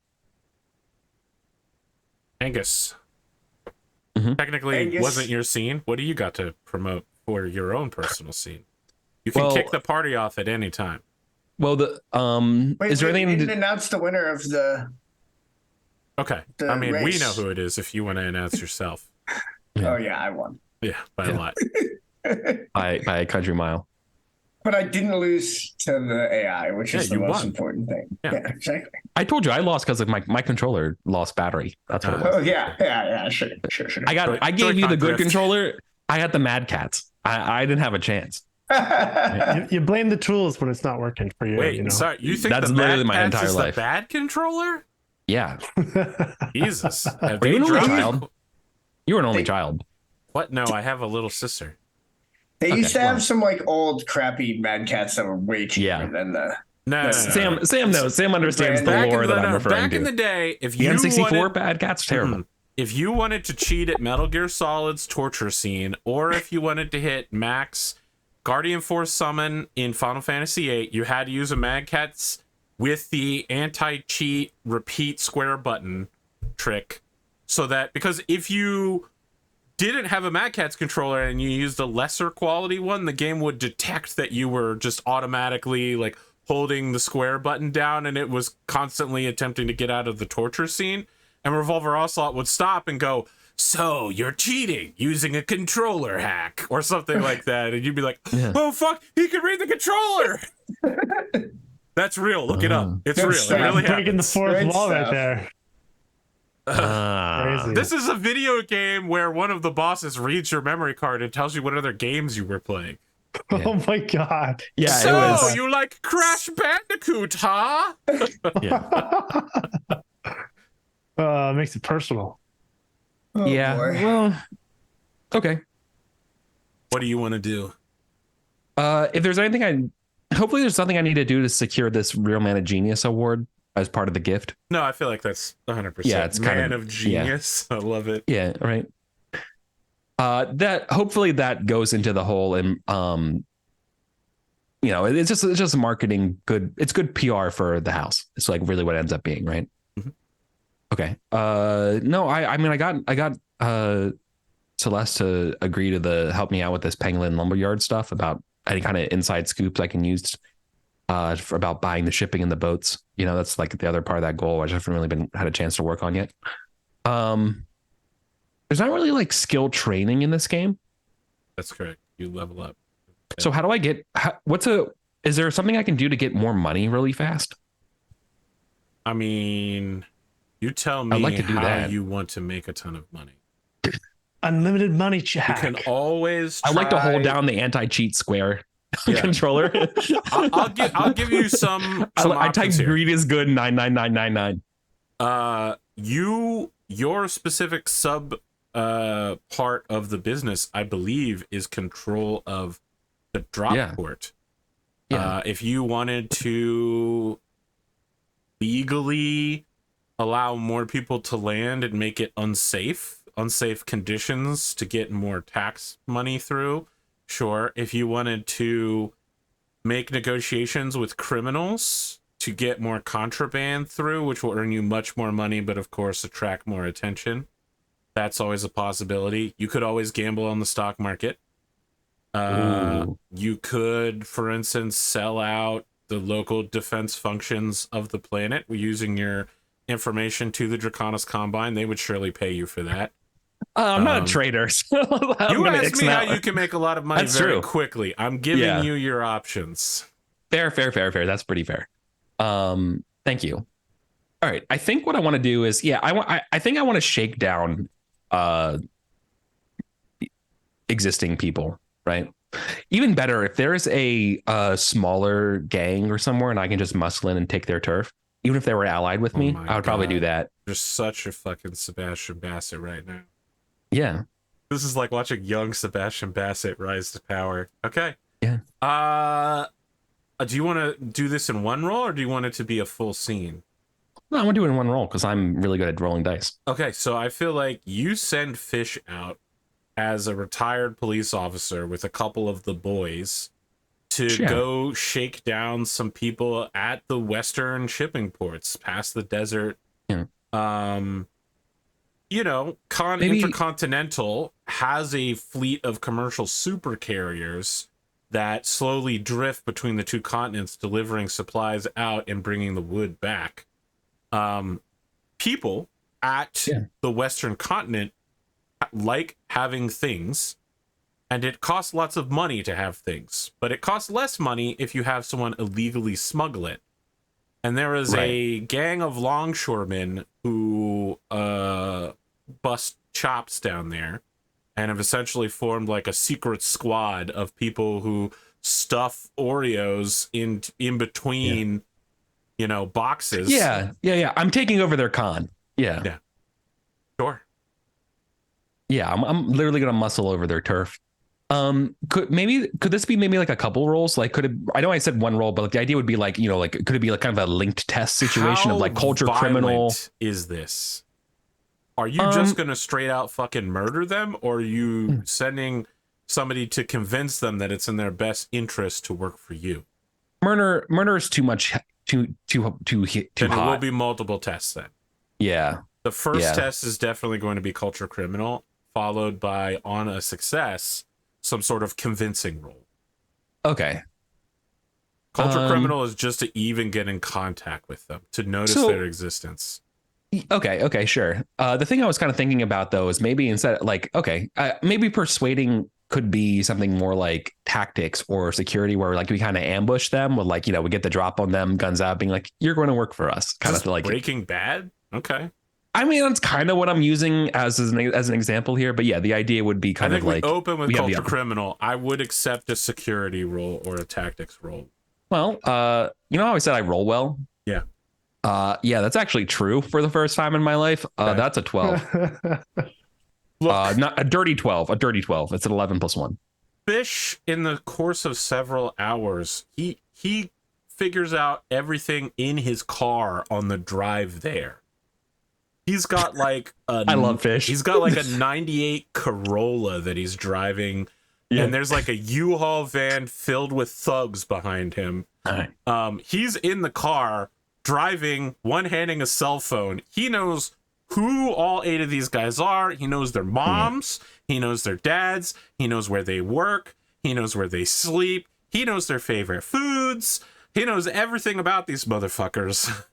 Angus. Mm-hmm. Technically, Angus. Wasn't your scene. What do you got to promote for your own personal scene? You can kick the party off at any time. Well, is there anything? We didn't announce the winner of the. Okay, I mean, race. We know who it is. If you want to announce yourself. Oh yeah, I won. Yeah, by a lot. by a country mile. But I didn't lose to the AI, which is the most important thing. Yeah, exactly. I told you I lost because like my controller lost battery. That's what it was. Oh yeah, sure. I gave you the good controller. I had the Mad Cats. I didn't have a chance. You blame the tools when it's not working for you. Wait, you know? sorry, you think that's the literally Mad my Cats entire is life? The bad controller? Yeah. Jesus. Are you an only child? You were an only child. What? No, I have a little sister. They used to have some like old crappy Mad Cats that were way cheaper than the. No. Sam knows. Sam understands the lore that I'm referring to. Back in the day, if the you N64 Bad Cats, terrible. If you wanted to cheat at Metal Gear Solid's torture scene, or if you wanted to hit max Guardian Force summon in Final Fantasy VIII, you had to use a Mad Cats with the anti-cheat repeat square button trick, so that because if you didn't have a Mad Catz controller and you used a lesser quality one, the game would detect that you were just automatically like holding the square button down and it was constantly attempting to get out of the torture scene, and Revolver Ocelot would stop and go, so you're cheating using a controller hack or something like that, and you'd be like, oh fuck, he can read the controller. That's real, look it up, it's real. It really breaking the fourth Great wall stuff. right there. Crazy. This is a video game where one of the bosses reads your memory card and tells you what other games you were playing. Oh my god. Yeah, so it was. you like Crash Bandicoot, huh? Makes it personal. Oh, yeah. boy. Well, okay. What do you want to do? If there's anything hopefully there's something I need to do to secure this Real Man of Genius award as part of the gift. No, I feel like that's 100%. Yeah, it's Man of Genius. I love it. Yeah, right. That hopefully that goes into the whole and it's just marketing good. It's good PR for the house. It's like really what it ends up being, right? Mm-hmm. Okay. No, I got Celeste to agree to help me out with this Pangolin Lumberyard stuff about any kind of inside scoops I can use about buying the shipping and the boats. That's like the other part of that goal, which I haven't really had a chance to work on yet. There's not really like skill training in this game. That's correct. You level up. So how do I get, is there something I can do to get more money really fast? I mean, you tell me I'd like to do how that. you want to make a ton of money. Unlimited money, Jack. You can always I like to hold down the anti-cheat square controller. I'll give you some I type options here. greed is good 99999. Your specific sub part of the business, I believe, is control of the drop port. If you wanted to legally allow more people to land and make it unsafe conditions to get more tax money through. Sure. If you wanted to make negotiations with criminals to get more contraband through, which will earn you much more money, but of course attract more attention, that's always a possibility. You could always gamble on the stock market. You could, for instance, sell out the local defense functions of the planet using your information to the Draconis Combine. They would surely pay you for that. I'm not a trader. So you asked me how you can make a lot of money very quickly. I'm giving you your options. Fair. That's pretty fair. Thank you. All right. I think what I want to do is, I think I want to shake down existing people, right? Even better if there's a smaller gang or somewhere and I can just muscle in and take their turf, even if they were allied with me, I would probably do that. You're such a fucking Sebastian Bassett right now. Yeah. This is like watching young Sebastian Bassett rise to power. Okay. Yeah. Do you want to do this in one roll or do you want it to be a full scene? No, I want to do it in one roll because I'm really good at rolling dice. Okay, so I feel like you send Fish out as a retired police officer with a couple of the boys to go shake down some people at the western shipping ports past the desert. Yeah. Intercontinental has a fleet of commercial super carriers that slowly drift between the two continents, delivering supplies out and bringing the wood back. People at the western continent like having things, and it costs lots of money to have things, but it costs less money if you have someone illegally smuggle it. And there is a gang of longshoremen who bust chops down there and have essentially formed like a secret squad of people who stuff Oreos in between boxes. Yeah. I'm taking over their con. Yeah. Sure. Yeah, I'm literally gonna muscle over their turf. Could this be maybe like a couple rolls? Like, I know I said one roll, but like the idea would be like, could it be like kind of a linked test situation of like culture criminal? Is this? Are you just gonna straight out fucking murder them, or are you sending somebody to convince them that it's in their best interest to work for you? Murder is too much, too hot. It will be multiple tests then. Yeah. The first test is definitely going to be culture criminal, followed by, on a success, some sort of convincing roll. Okay. Culture criminal is just to even get in contact with them, to notice their existence. Okay, sure. The thing I was kind of thinking about though is maybe instead, like, maybe persuading could be something more like tactics or security, where like we kind of ambush them with like, we get the drop on them, guns out, being like, you're going to work for us, kind of like Breaking Bad. Okay. I mean, that's kind of what I'm using as an example here, but yeah, the idea would be kind of like open with culture criminal. I would accept a security roll or a tactics roll. Well, how I said I roll well? Yeah. That's actually true for the first time in my life. That's a 12. Not a dirty 12. A dirty 12. It's an 11 + 1. Fish, in the course of several hours, he figures out everything in his car on the drive there. He's got like I love Fish. He's got like a 98 Corolla that he's driving. Yeah. And there's like a U-Haul van filled with thugs behind him. He's in the car driving, one-handing a cell phone. He knows who all 8 of these guys are. He knows their moms. He knows their dads. He knows where they work. He knows where they sleep. He knows their favorite foods. He knows everything about these motherfuckers.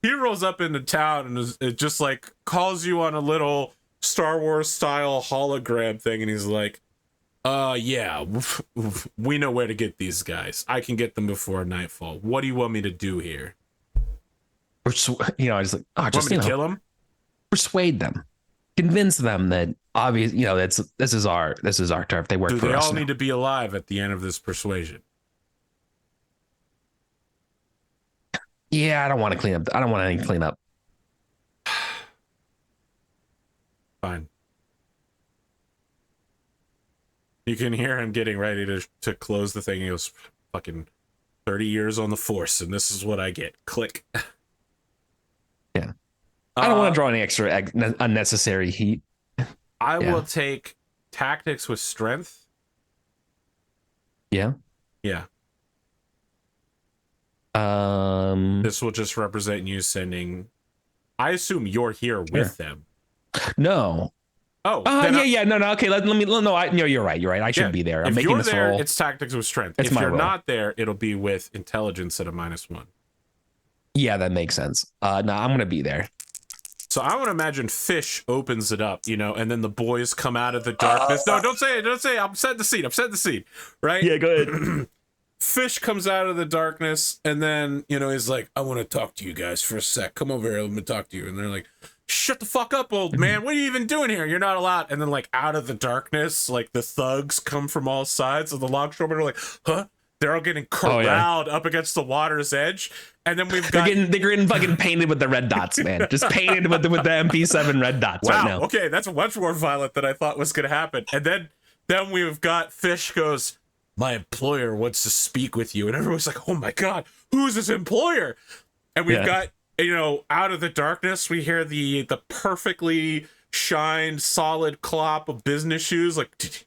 He rolls up into town and it just like calls you on a little Star Wars style hologram thing. And he's like, we know where to get these guys. I can get them before nightfall. What do you want me to do here? I just like, want me to kill them? Persuade them, convince them that obviously, this is our turf. They work for us. They all need to be alive at the end of this persuasion. Yeah, I don't want to clean up. I don't want any cleanup. Fine. You can hear him getting ready to close the thing. He goes, fucking 30 years on the force, and this is what I get. Click. Yeah. I don't want to draw any extra unnecessary heat. I will take tactics with strength. Yeah. Yeah. This will just represent you sending. I assume you're here with them. No. Oh. No. Okay. Let me. No. You're right. You're right. I should be there. I'm if making you're this there, roll. it's tactics with strength. It's if my you're roll. not there, it'll be with intelligence at a -1. Yeah, that makes sense. No, I'm gonna be there. So I want to imagine Fish opens it up, and then the boys come out of the darkness. No, don't say it. Don't say it. I'm setting the scene. Right? Yeah, go ahead. Fish comes out of the darkness, and then, he's like, I want to talk to you guys for a sec. Come over here. Let me talk to you. And they're like, shut the fuck up, old man. What are you even doing here? You're not allowed. And then, like, out of the darkness, like, the thugs come from all sides of the longshoremen are like, huh? They're all getting corralled up against the water's edge. And then we've got... They're getting fucking painted with the red dots, man. Just painted with the MP7 red dots right now. Okay, that's much more violent than I thought was going to happen. And then we've got Fish goes, my employer wants to speak with you. And everyone's like, oh my God, who's this employer? And we've got, out of the darkness, we hear the perfectly shined, solid clop of business shoes, like...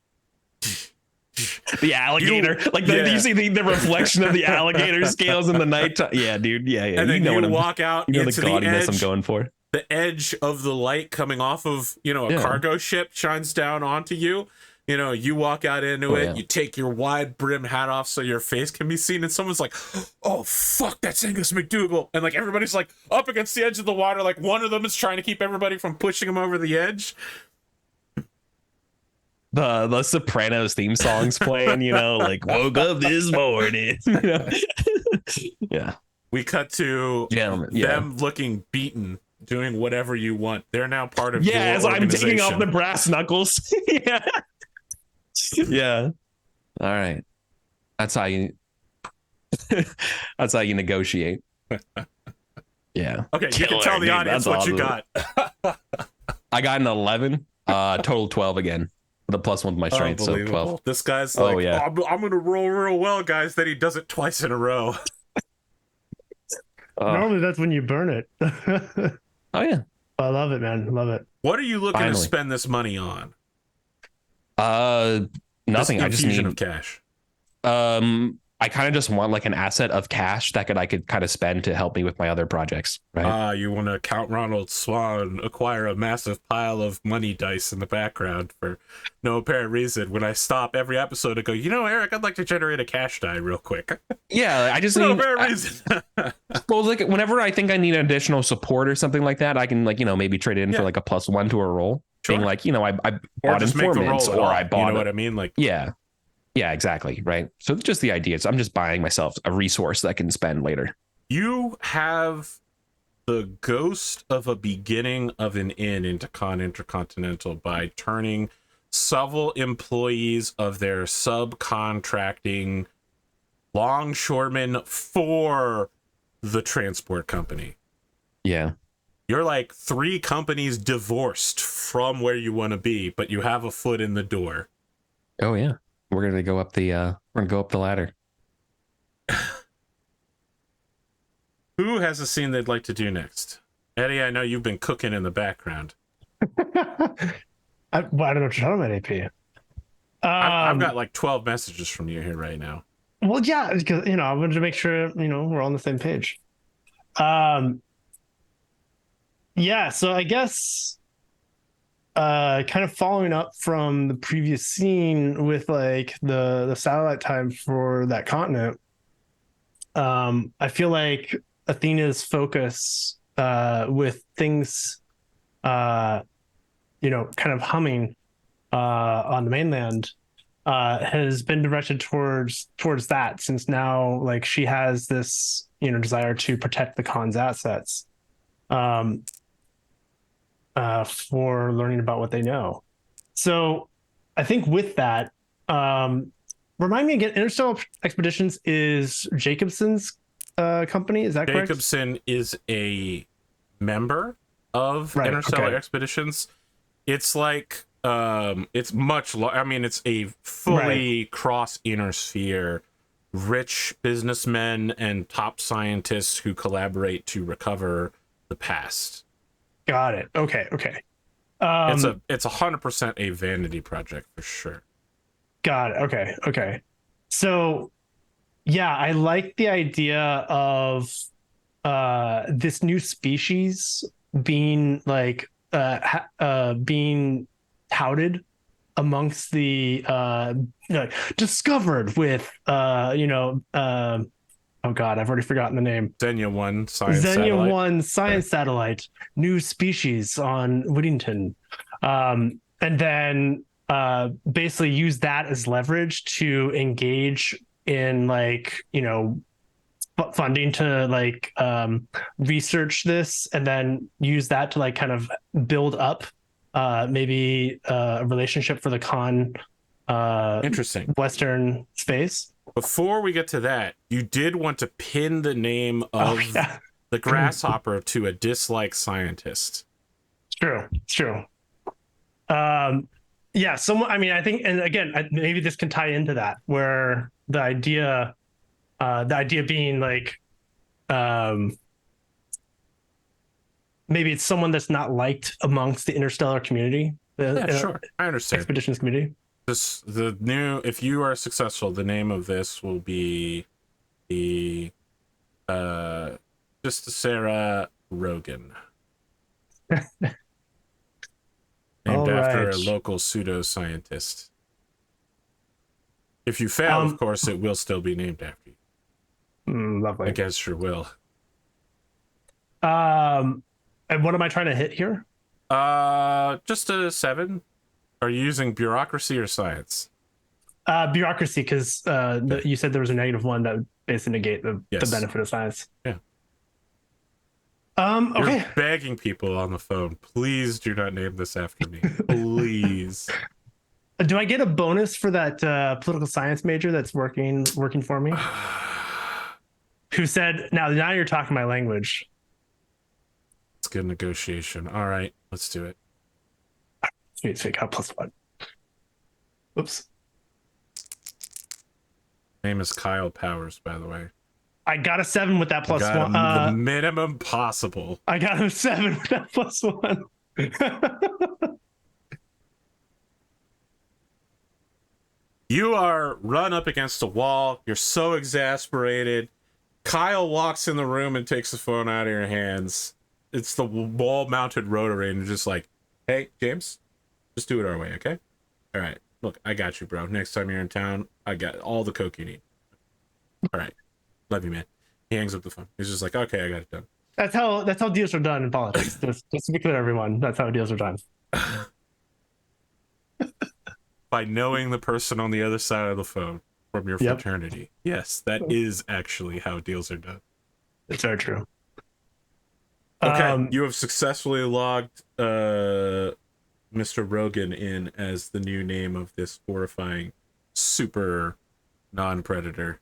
The alligator, you see the reflection of the alligator scales in the night. Yeah, dude. Yeah. And then you walk out into the gaudiness edge, I'm going for. The edge of the light coming off of, a cargo ship shines down onto you. You walk out into it, you take your wide brim hat off so your face can be seen, and someone's like, oh, fuck, that's Angus McDougall. And, like, everybody's, like, up against the edge of the water. Like, one of them is trying to keep everybody from pushing him over the edge. The Sopranos theme songs playing, like woke up this morning. Yeah. We cut to them looking beaten, doing whatever you want. They're now part of your as I'm organization. taking off the brass knuckles. Yeah. All right. That's how you negotiate. Yeah. Okay, you can tell the audience what you got. I got an 11, total 12 again. With a +1 with my strength, so 12. This guy's like, I'm going to roll real well, guys. Then he does it twice in a row. Normally, that's when you burn it. Oh, yeah. I love it, man. Love it. What are you looking to spend this money on? Nothing. I just need of cash. I kind of just want like an asset of cash that I could kind of spend to help me with my other projects. Right. You want to Count Ronald Swan acquire a massive pile of money dice in the background for no apparent reason. When I stop every episode and go, Eric, I'd like to generate a cash die real quick. Yeah, I just no need apparent reason. Well, like whenever I think I need additional support or something like that, I can maybe trade it in for like a +1 to a roll. Sure. Being like, I bought informants or I bought. You know what I mean? Like, yeah, exactly. Right. So just the idea is I'm just buying myself a resource that I can spend later. You have the ghost of a beginning of an inn into Con Intercontinental by turning several employees of their subcontracting longshoremen for the transport company. Yeah. You're like 3 companies divorced from where you want to be, but you have a foot in the door. Oh yeah. We're gonna go up the ladder. Who has a scene they'd like to do next? Eddie, I know you've been cooking in the background. I don't know what you're talking about, AP. I've got like 12 messages from you here right now. Well, yeah, because I wanted to make sure we're on the same page. Yeah, so I guess kind of following up from the previous scene with like the satellite time for that continent, I feel like Athena's focus with things kind of humming on the mainland has been directed towards that, since now like she has this desire to protect the Khan's assets for learning about what they know. So I think with that, remind me again, Endosteel Expeditions is Jacobson's company, is that correct? Jacobson is a member of Interstellar Expeditions. It's like it's much it's a fully cross inner sphere, rich businessmen and top scientists who collaborate to recover the past. Got it. Okay. Okay. It's 100% a vanity project for sure. Got it. Okay. Okay. So yeah, I like the idea of this new species being like being touted amongst the discovered with oh god, I've already forgotten the name. Xenia 1 science Xenia satellite. 1 science satellite, new species on Whittington. And then basically use that as leverage to engage in like, funding to like research this and then use that to like kind of build up maybe a relationship for the Interesting. Western space. Before we get to that, you did want to pin the name of the grasshopper to a dislike scientist. True. Yeah, I mean, I think, and again, maybe this can tie into that, where the idea being like, maybe it's someone that's not liked amongst the interstellar community. Sure, I understand. Expeditions community. If you are successful, the name of this will be the just Sarah Rogan. Named after a local pseudoscientist. If you fail, of course, it will still be named after you. Lovely. Against your will. And what am I trying to hit here? Just a 7. Are you using bureaucracy or science? Bureaucracy, because you said there was a -1 that would basically negate the benefit of science. Yeah. Okay. You're begging people on the phone, please do not name this after me. Please. Do I get a bonus for that political science major that's working for me? Who said, now you're talking my language. It's good negotiation. All right, let's do it. Sweet, got +1. Oops. Name is Kyle Powers, by the way. I got a 7 with that +1. The minimum possible. I got a 7 with that +1. You are run up against a wall. You're so exasperated. Kyle walks in the room and takes the phone out of your hands. It's the wall-mounted rotary, and you're just like, hey, James, just do it our way, okay? All right. Look, I got you, bro. Next time you're in town, I got all the coke you need. All right. Love you, man. He hangs up the phone. He's just like, okay, I got it done. That's how deals are done in politics. Just to be clear, everyone, that's how deals are done. By knowing the person on the other side of the phone from your fraternity. Yes, that is actually how deals are done. It's very true. Okay, you have successfully logged Mr. Rogan in as the new name of this horrifying super non-predator.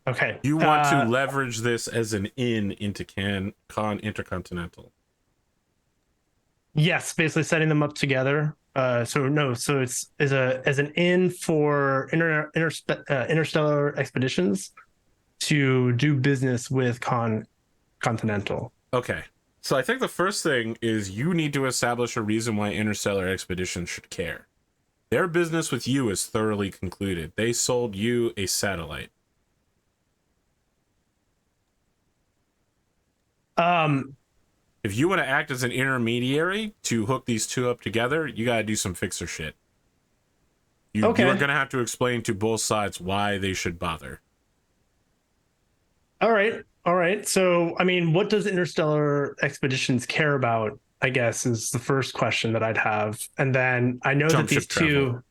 Okay. You want to leverage this as an in into Con Intercontinental. Yes, basically setting them up together. So it's as an in for interstellar expeditions to do business with Continental. Okay. So I think the first thing is you need to establish a reason why interstellar expeditions should care. Their business with you is thoroughly concluded. They sold you a satellite. If you want to act as an intermediary to hook these two up together, you got to do some fixer shit. You are going to have to explain to both sides why they should bother. All right. So, I mean, what does interstellar expeditions care about, I guess, is the first question that I'd have. And then I know that these two...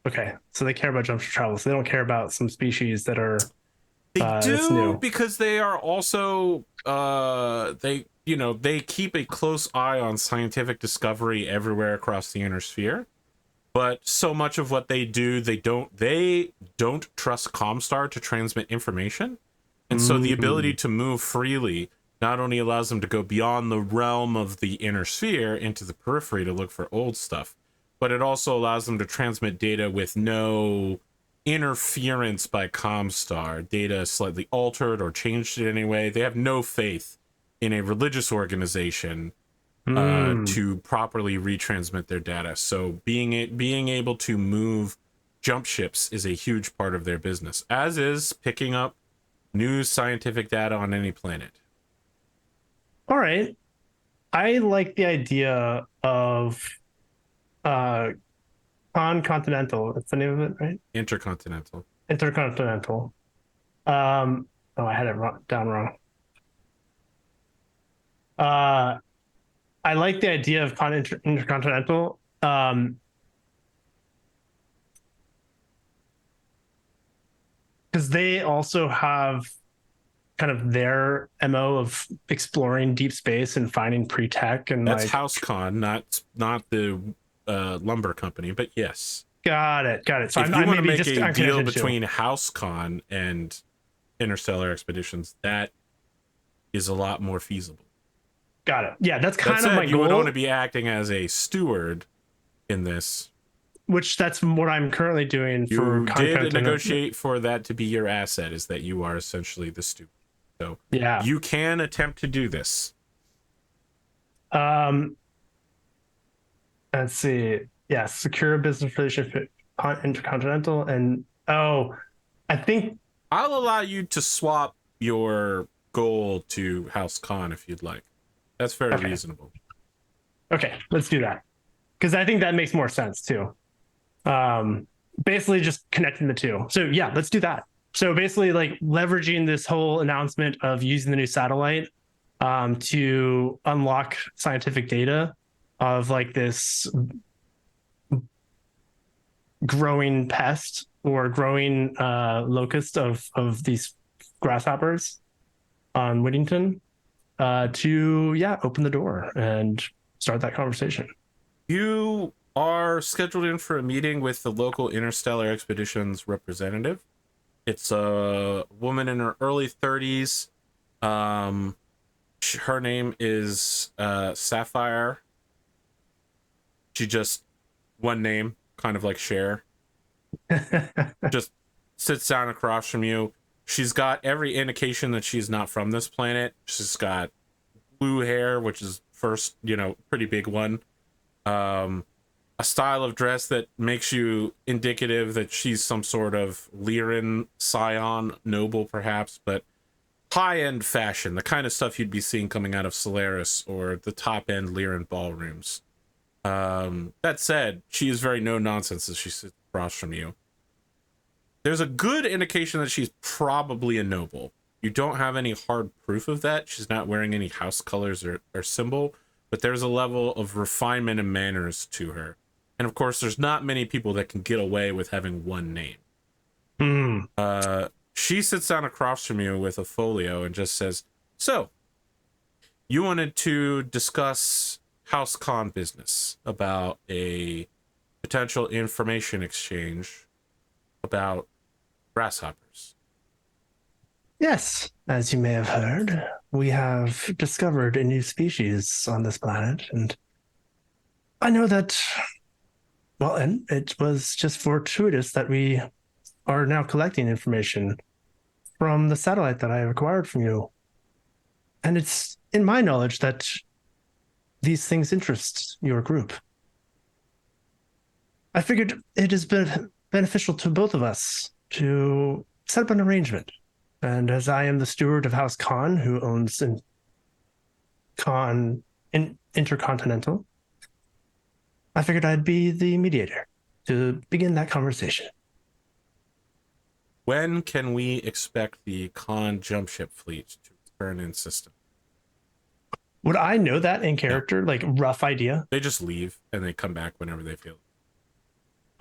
Okay, so they care about jump ship travel. So they don't care about some species that are... They do, because they are also... they keep a close eye on scientific discovery everywhere across the inner sphere. But so much of what they do, they don't trust Comstar to transmit information. And so the ability to move freely not only allows them to go beyond the realm of the inner sphere into the periphery to look for old stuff, but it also allows them to transmit data with no interference by Comstar, data slightly altered or changed in any way. They have no faith in a religious organization to properly retransmit their data. So being able to move jump ships is a huge part of their business, as is picking up new scientific data on any planet. All right. I like the idea of Continental. That's the name of it, right? Intercontinental. Intercontinental. I had it down wrong. I like the idea of Intercontinental. Because they also have kind of their MO of exploring deep space and finding pre-tech, and that's like HouseCon, not the lumber company, but yes. Got it. So if you want to make a deal between HouseCon and Interstellar Expeditions, that is a lot more feasible. Got it. Yeah, that's kind of my goal. You would want to be acting as a steward in this. Which that's what I'm currently doing for content. You did negotiate for that to be your asset, is that you are essentially the steward. So yeah, you can attempt to do this. Let's see. Yeah, secure business relationship, Intercontinental, and I think I'll allow you to swap your goal to HouseCon if you'd like. That's very reasonable. Okay, let's do that, because I think that makes more sense too. Basically just connecting the two. So yeah, let's do that. So basically like leveraging this whole announcement of using the new satellite to unlock scientific data of like this growing pest or growing locust of these grasshoppers on Whittington to open the door and start that conversation. You are scheduled in for a meeting with the local Interstellar Expeditions representative. It's a woman in her early 30s. Her name is Sapphire. She just one name, kind of like Cher. Just sits down across from you. She's got every indication that she's not from this planet. She's got blue hair, which is first, pretty big one. A style of dress that makes you indicative that she's some sort of Lyran scion, noble perhaps, but high-end fashion, the kind of stuff you'd be seeing coming out of Solaris or the top-end Lyran ballrooms. That said, she is very no-nonsense as she sits across from you. There's a good indication that she's probably a noble. You don't have any hard proof of that. She's not wearing any house colors or symbol, but there's a level of refinement and manners to her. And of course, there's not many people that can get away with having one name. She sits down across from you with a folio and just says, so, you wanted to discuss HouseCon business about a potential information exchange about grasshoppers. Yes, as you may have heard, we have discovered a new species on this planet, and I know that, well, and it was just fortuitous that we are now collecting information from the satellite that I acquired from you. And it's in my knowledge that these things interest your group. I figured it has been beneficial to both of us to set up an arrangement. And as I am the steward of House Khan, who owns Intercontinental, I figured I'd be the mediator to begin that conversation. When can we expect the Khan jump ship fleet to return in system? Would I know that in character? No. Like rough idea? They just leave and they come back whenever they feel it.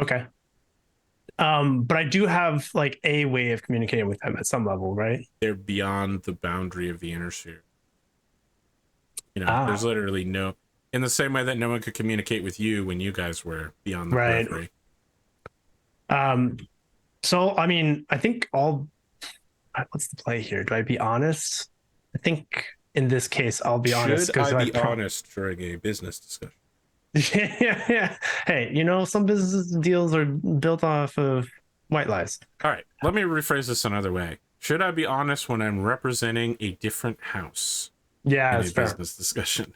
Okay. But I do have like a way of communicating with them at some level, right? They're beyond the boundary of the inner sphere. There's literally no, in the same way that no one could communicate with you when you guys were beyond the periphery. So, I mean, I think what's the play here? Do I be honest? I think in this case, I'll be honest. Should I be honest during a business discussion? Yeah. Hey, some business deals are built off of White lies. All right, let me rephrase this another way. Should I be honest when I'm representing a different house Yeah, in a that's fair. business discussion?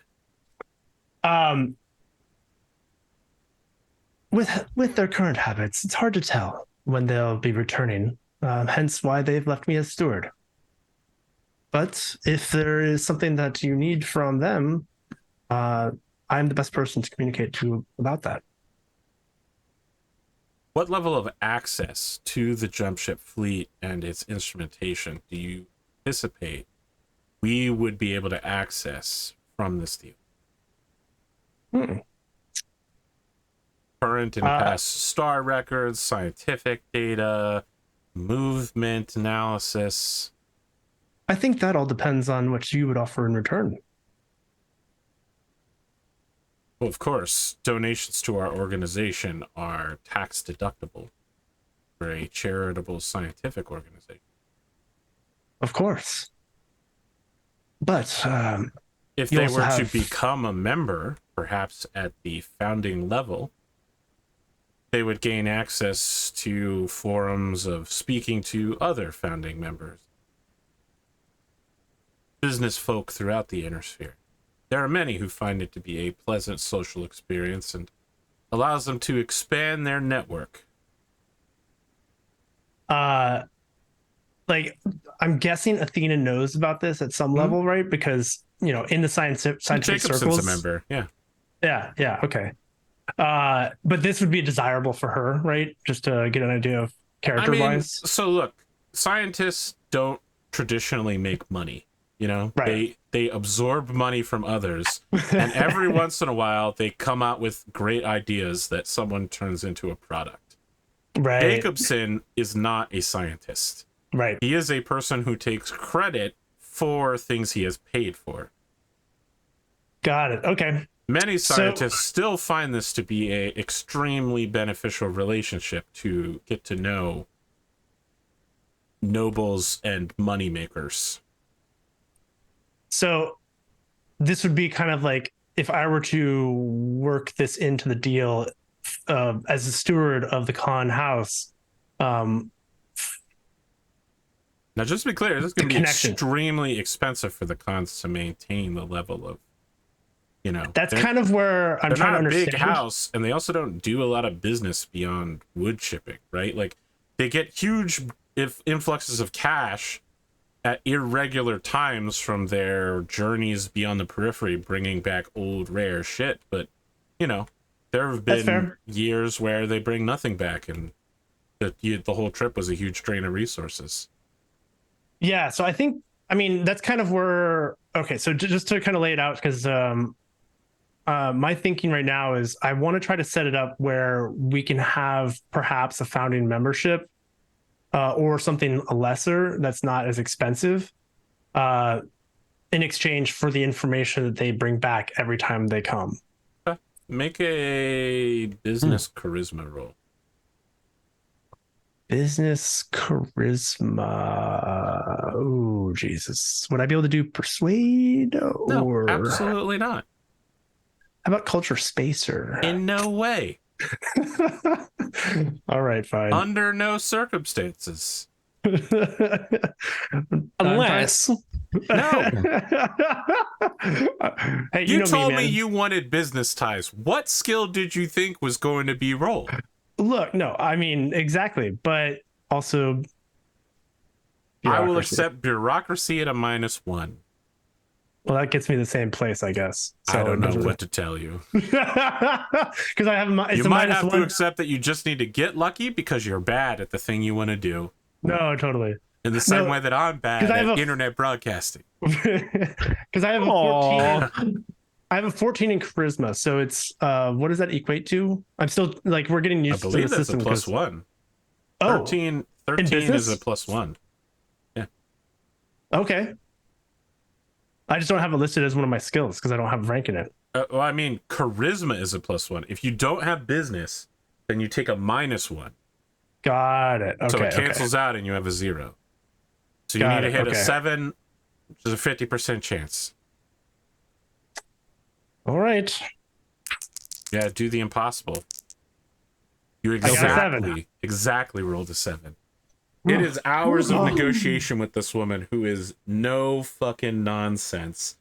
With their current habits, it's hard to tell when they'll be returning. Hence why they've left me as steward. But if there is something that you need from them, I'm the best person to communicate to about that. What level of access to the jump ship fleet and its instrumentation do you anticipate we would be able to access from this deal? Current and past star records, scientific data, movement analysis. I think that all depends on what you would offer in return. Well, of course, donations to our organization are tax deductible. We're a charitable scientific organization. Of course. But if you they also were to have- become a member, perhaps at the founding level, they would gain access to forums of speaking to other founding members, business folk throughout the inner sphere. There are many who find it to be a pleasant social experience and allows them to expand their network. like I'm guessing Athena knows about this at some level, right? Because in the scientific Jacobson's circles, a member, yeah. Yeah, okay. But this would be desirable for her, right? Just to get an idea of character wise. So look, scientists don't traditionally make money, Right. They absorb money from others, and every once in a while they come out with great ideas that someone turns into a product. Right. Jacobson is not a scientist. Right. He is a person who takes credit for things he has paid for. Got it. Okay. Many scientists still find this to be a extremely beneficial relationship to get to know nobles and moneymakers. So this would be kind of like if I were to work this into the deal as a steward of the Khan house. Now, just to be clear, this is going to be extremely expensive for the Khans to maintain the level of, That's kind of where I'm trying to understand. They're not a big house, and they also don't do a lot of business beyond wood shipping, right? Like, they get huge influxes of cash at irregular times from their journeys beyond the periphery, bringing back old rare shit. But there have been years where they bring nothing back, and the whole trip was a huge drain of resources. Yeah, so that's kind of where. Okay, so just to kind of lay it out, because my thinking right now is I want to try to set it up where we can have perhaps a founding membership. Or something lesser that's not as expensive in exchange for the information that they bring back every time they come. Make a business charisma roll. Business charisma. Oh, Jesus. Would I be able to do persuade? No, absolutely not. How about culture spacer? In no way. All right, fine. Under no circumstances. Unless no. Hey, you told me you wanted business ties. What skill did you think was going to be rolled? Look, no, I mean exactly, but also I will accept bureaucracy at a -1. Well, that gets me the same place, I guess. So I don't know what to tell you. Because I have you might have to accept that you just need to get lucky because you're bad at the thing you want to do. No, totally. In the same way that I'm bad at internet broadcasting. Because I have a 14. I have a 14 in charisma, so it's what does that equate to? I'm still we're getting used to the system. I believe that's a +1. Oh, 13 is a +1. Yeah. Okay. I just don't have it listed as one of my skills because I don't have rank in it. Well, I mean, charisma is a +1. If you don't have business, then you take a -1. Got it. Okay. So it cancels out and you have a 0. So you need to hit a 7, which is a 50% chance. All right. Yeah, do the impossible. You got a 7. exactly rolled a 7. It is hours of negotiation with this woman who is no fucking nonsense.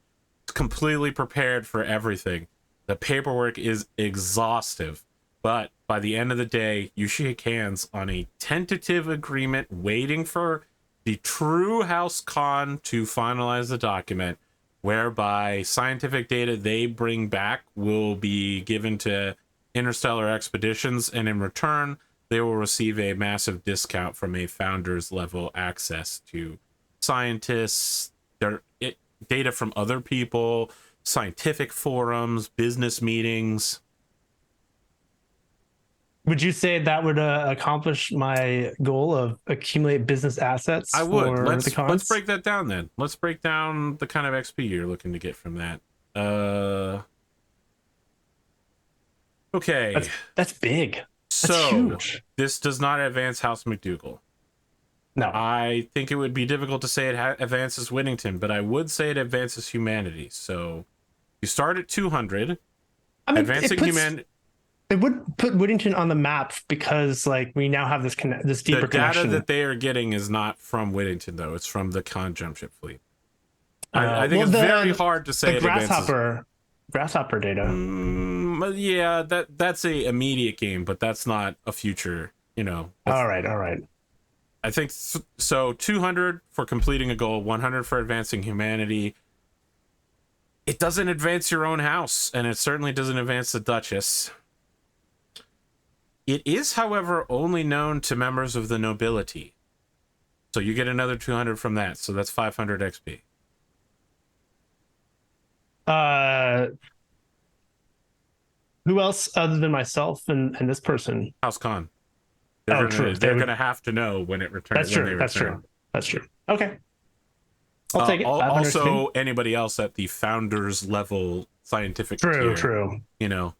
Completely prepared for everything. The paperwork is exhaustive, but by the end of the day, you shake hands on a tentative agreement waiting for the true House Con to finalize the document, whereby scientific data they bring back will be given to Interstellar Expeditions, and in return, they will receive a massive discount from a founder's level access to scientists, data from other people, scientific forums, business meetings. Would you say that would accomplish my goal of accumulate business assets? I would. For Let's the cons? let's break that down then. Let's break down the kind of XP you're looking to get from that. Okay. That's big. That's So huge. this does not advance House McDougall. No. I think it would be difficult to say it advances Whittington, but I would say it advances humanity. So you start at 200. I mean, Advancing humanity. It would put Whittington on the map because, like, we now have this deeper The data connection. that they are getting is not from Whittington, though. It's from the Con Jump Ship Fleet. I think it's very hard to say the it advances. grasshopper data. Yeah, that's a immediate game, but that's not a future. You know. All right. I think so. 200 for completing a goal, 100 for advancing humanity. It doesn't advance your own house, and it certainly doesn't advance the Duchess. It is, however, only known to members of the nobility. So you get another 200 from that. So that's 500 XP. Who else other than myself and this person? House Con. True. They're going to have to know when it returns. That's true. Okay. I'll take it. 500 Also, XP. anybody else at the founders level scientific tier. True. You know,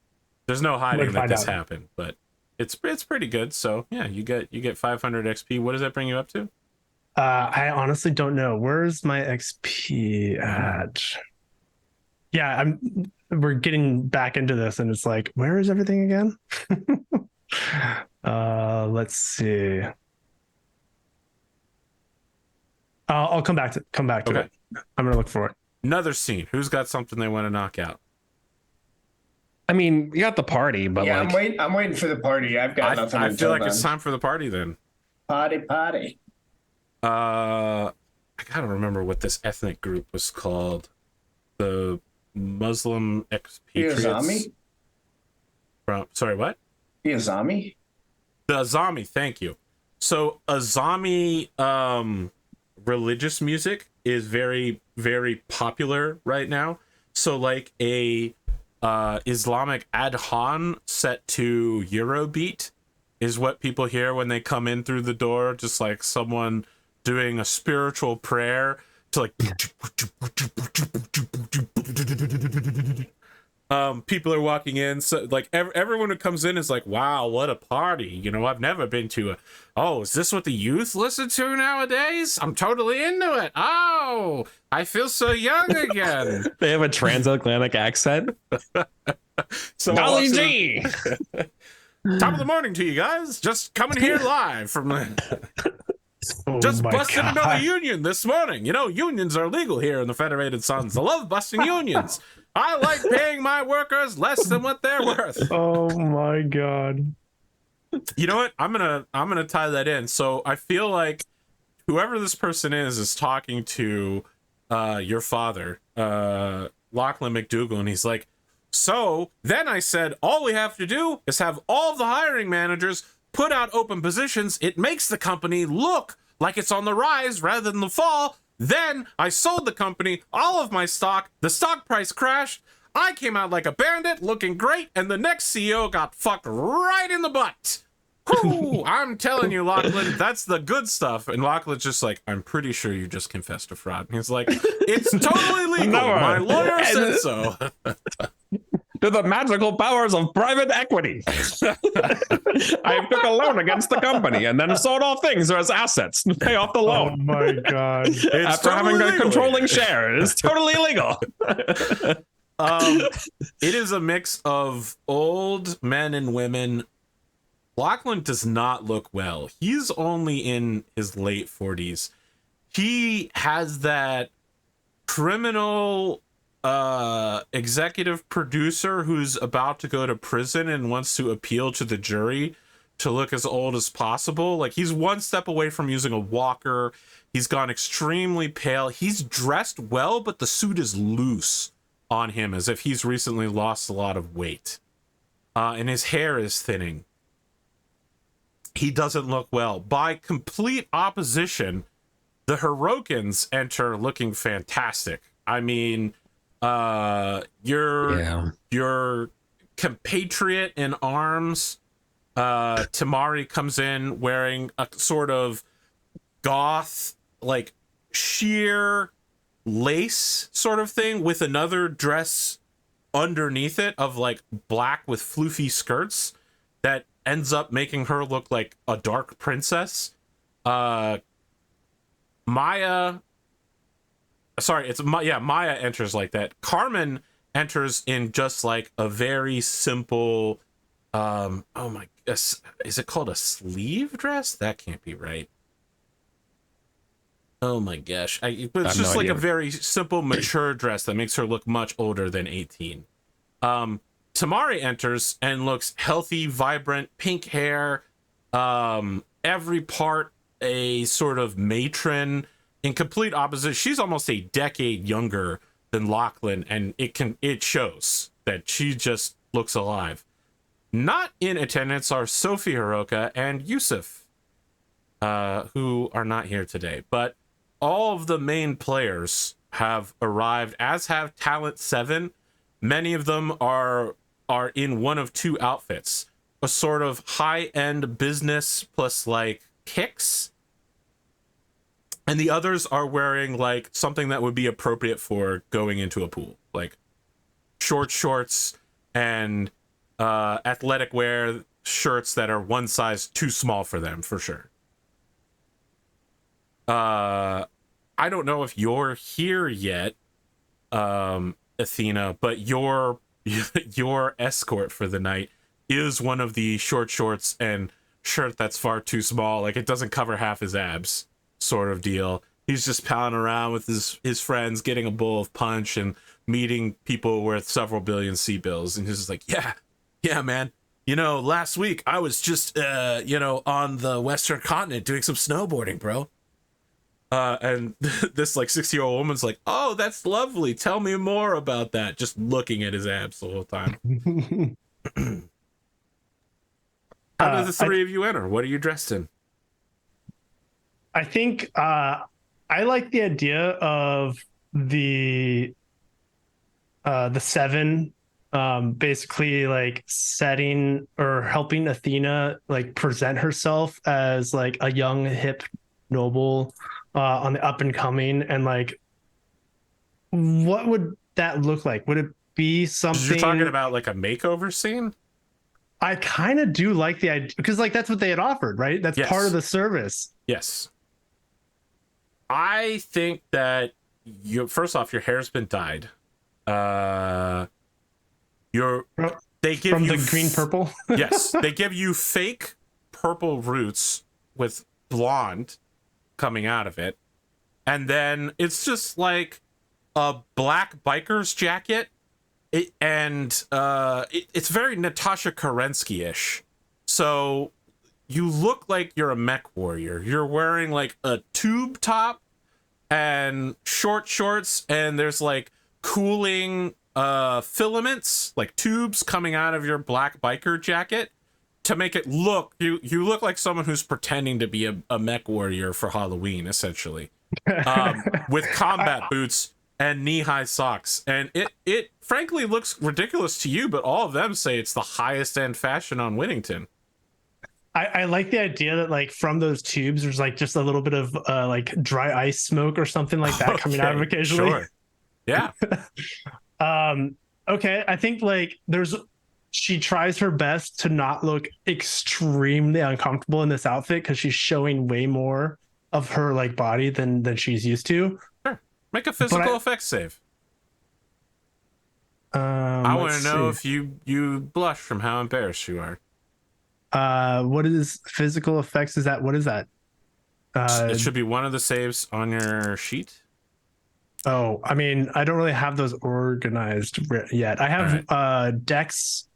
there's no hiding that find this out. happened, but it's pretty good. So yeah, you get 500 XP. What does that bring you up to? I honestly don't know. Where's my XP at? Yeah, we're getting back into this, and it's like, where is everything again? Let's see. I'll come back to it. I'm gonna look for it. Another scene. Who's got something they want to knock out? I mean, you got the party, but Yeah, like, I'm waiting for the party. I've got nothing. I feel until like then. it's time for the party then. Party. I gotta remember what this ethnic group was called. The Muslim expatriates. Azami? Sorry, what? The Azami? The Azami, thank you. So Azami religious music is very, very popular right now. So like a Islamic adhan set to Eurobeat is what people hear when they come in through the door, just like someone doing a spiritual prayer to like people are walking in, so like everyone who comes in is like, wow, what a party, you know, I've never been to is this what the youth listen to nowadays? I'm totally into it. I feel so young again. they have a transatlantic accent. So Golly gee! top of the morning to you guys, just coming here live from just busted another union this morning. You know, unions are legal here in the Federated Sons. I love busting unions. I like paying my workers less than what they're worth. Oh my god. You know what? I'm gonna tie that in. So I feel like whoever this person is talking to your father, Lachlan McDougall, and he's like, so then I said, all we have to do is have all the hiring managers put out open positions. It makes the company look like it's on the rise rather than the fall. Then I sold the company all of my stock. The stock price crashed. I came out like a bandit, looking great, and the next CEO got fucked right in the butt. Whew, I'm telling you, Lachlan, that's the good stuff. And Lachlan's just like, I'm pretty sure you just confessed to fraud. And he's like, it's totally legal. My lawyer said so. To the magical powers of private equity. I took a loan against the company and then sold all things as assets to pay off the Oh loan. my god. After having a controlling share. It's totally illegal. It is a mix of old men and women Lachlan does not look well. He's only in his late 40s. He has that criminal executive producer who's about to go to prison and wants to appeal to the jury to look as old as possible. Like, he's one step away from using a walker. He's gone extremely pale. He's dressed well, but the suit is loose on him as if he's recently lost a lot of weight. And his hair is thinning. He doesn't look well. By complete opposition, the Hirokins enter looking fantastic. I mean, your compatriot in arms, Tamari, comes in wearing a sort of goth, like, sheer lace sort of thing with another dress underneath it of like black with floofy skirts that ends up making her look like a dark princess. Maya enters like that. Carmen enters in just like a very simple is it called a sleeve dress? That can't be right. Oh my gosh. It's just like a very simple, mature dress that makes her look much older than 18. Tamari enters and looks healthy, vibrant, pink hair, every part a sort of matron, in complete opposite. She's almost a decade younger than Lachlan, and it shows that she just looks alive. Not in attendance are Sophie Hiroka and Yusuf, who are not here today, but all of the main players have arrived, as have Talent 7. Many of them are in one of two outfits, a sort of high-end business plus like kicks, and the others are wearing like something that would be appropriate for going into a pool, like short shorts and athletic wear shirts that are one size too small for them, for sure. I don't know if you're here yet, Athena, but your escort for the night is one of the short shorts and shirt that's far too small. Like, it doesn't cover half his abs, sort of deal. He's just palling around with his friends, getting a bowl of punch and meeting people worth several billion C-bills. And he's just like, yeah, man. You know, last week I was just, on the Western continent doing some snowboarding, bro. And this like 60-year-old woman's like, oh, that's lovely. Tell me more about that. Just looking at his abs the whole time. How do the three of you enter? What are you dressed in? I think I like the idea of the seven basically like setting or helping Athena like present herself as like a young, hip noble on the up and coming, and like what would that look like? Would it be something you're talking about, like a makeover scene? I kind of do like the idea, because like that's what they had offered, right? That's part of the service. Yes. I think that first off, your hair's been dyed. They give from you the green purple. Yes, they give you fake purple roots with blonde coming out of it, and then it's just like a black biker's jacket. It's very Natasha Kerensky-ish. So you look like you're a mech warrior. You're wearing like a tube top and short shorts, and there's like cooling filaments, like tubes coming out of your black biker jacket to make it look, you look like someone who's pretending to be a mech warrior for Halloween, essentially, with combat boots and knee-high socks. And it frankly looks ridiculous to you, but all of them say it's the highest end fashion on Winnington. I like the idea that like from those tubes there's like just a little bit of like dry ice smoke or something like that coming out of occasionally. Sure. Yeah. Okay, I think like she tries her best to not look extremely uncomfortable in this outfit because she's showing way more of her like body than she's used to. Sure. Make a physical effects save. I want to know if you blush from how embarrassed you are. What is physical effects? Is that what is that? It should be one of the saves on your sheet. Oh, I mean, I don't really have those organized yet. I have Dex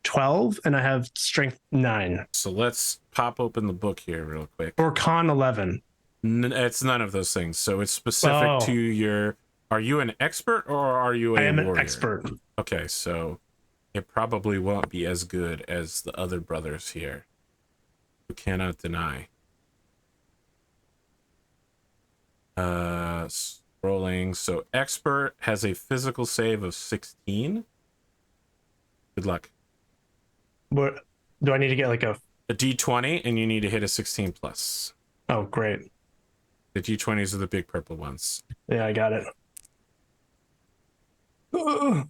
12 and I have Strength 9. So let's pop open the book here real quick. Or Con 11. It's none of those things. So it's specific to your. Are you an expert or are you a I am warrior? an expert. Okay, so it probably won't be as good as the other brothers here. You cannot deny. Scrolling. So expert has a physical save of 16. Good luck. What do I need to get, like a D20, and you need to hit a 16 plus. Oh, great. The D20s are the big purple ones. Yeah, I got it. Is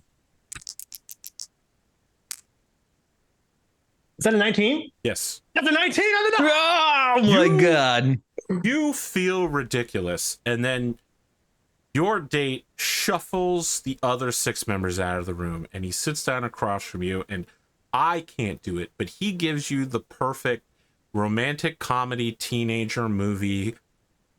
that a 19? Yes. That's a 19 on the Oh my god. You feel ridiculous, and then your date shuffles the other 6 members out of the room, and he sits down across from you, and I can't do it, but he gives you the perfect romantic comedy teenager movie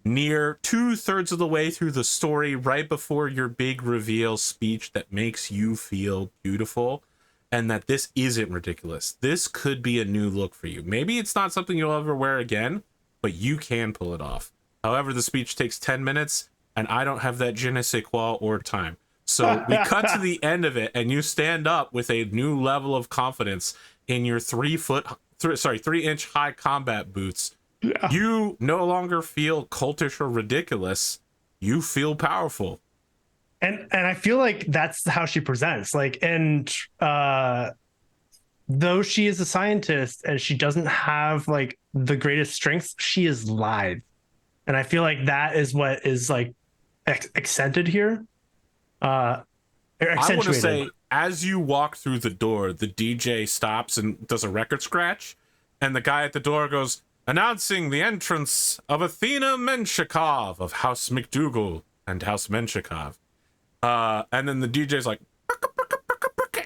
near 2/3 of the way through the story, right before your big reveal speech that makes you feel beautiful, and that this isn't ridiculous. This could be a new look for you. Maybe it's not something you'll ever wear again, but you can pull it off. However, the speech takes 10 minutes, and I don't have that je ne sais quoi or time. So we cut to the end of it, and you stand up with a new level of confidence in your 3-inch high combat boots. Yeah. You no longer feel cultish or ridiculous. You feel powerful. And I feel like that's how she presents. Like, and though she is a scientist and she doesn't have like the greatest strengths, she is lithe. And I feel like that is what is like accented here. I want to Accentuated. say, as you walk through the door, the DJ stops and does a record scratch, and the guy at the door goes, announcing the entrance of Athena Menshikov of House McDougall and House Menshikov. And then the DJ's like,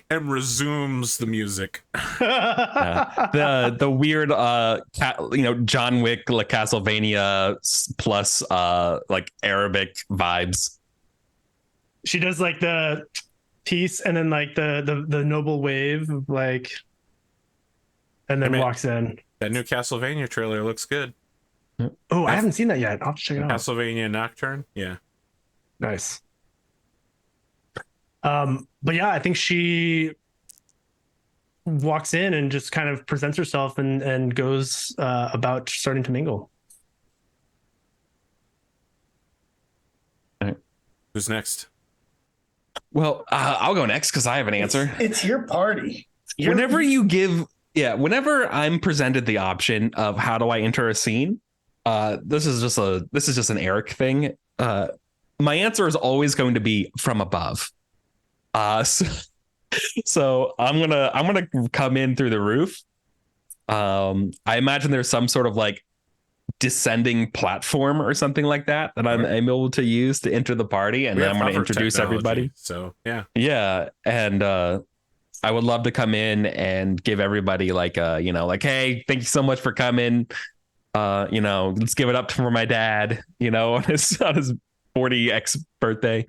and resumes the music. The weird John Wick, like Castlevania plus like Arabic vibes. She does like the piece and then like the noble wave, like, and then walks in. That new Castlevania trailer looks good. Oh, I haven't seen that yet. I'll have to check it out. Castlevania Nocturne, yeah. Nice. But yeah, I think she walks in and just kind of presents herself and goes about starting to mingle. Who's next? Well, I'll go next because I have an answer. It's your party. Whenever I'm presented the option of how do I enter a scene, this is just an Eric thing. My answer is always going to be from above. So I'm gonna come in through the roof. I imagine there's some sort of like descending platform or something like that I'm able to use to enter the party, and then I'm going to introduce everybody. So yeah, and I would love to come in and give everybody like hey, thank you so much for coming. Let's give it up for my dad. On his 40x birthday.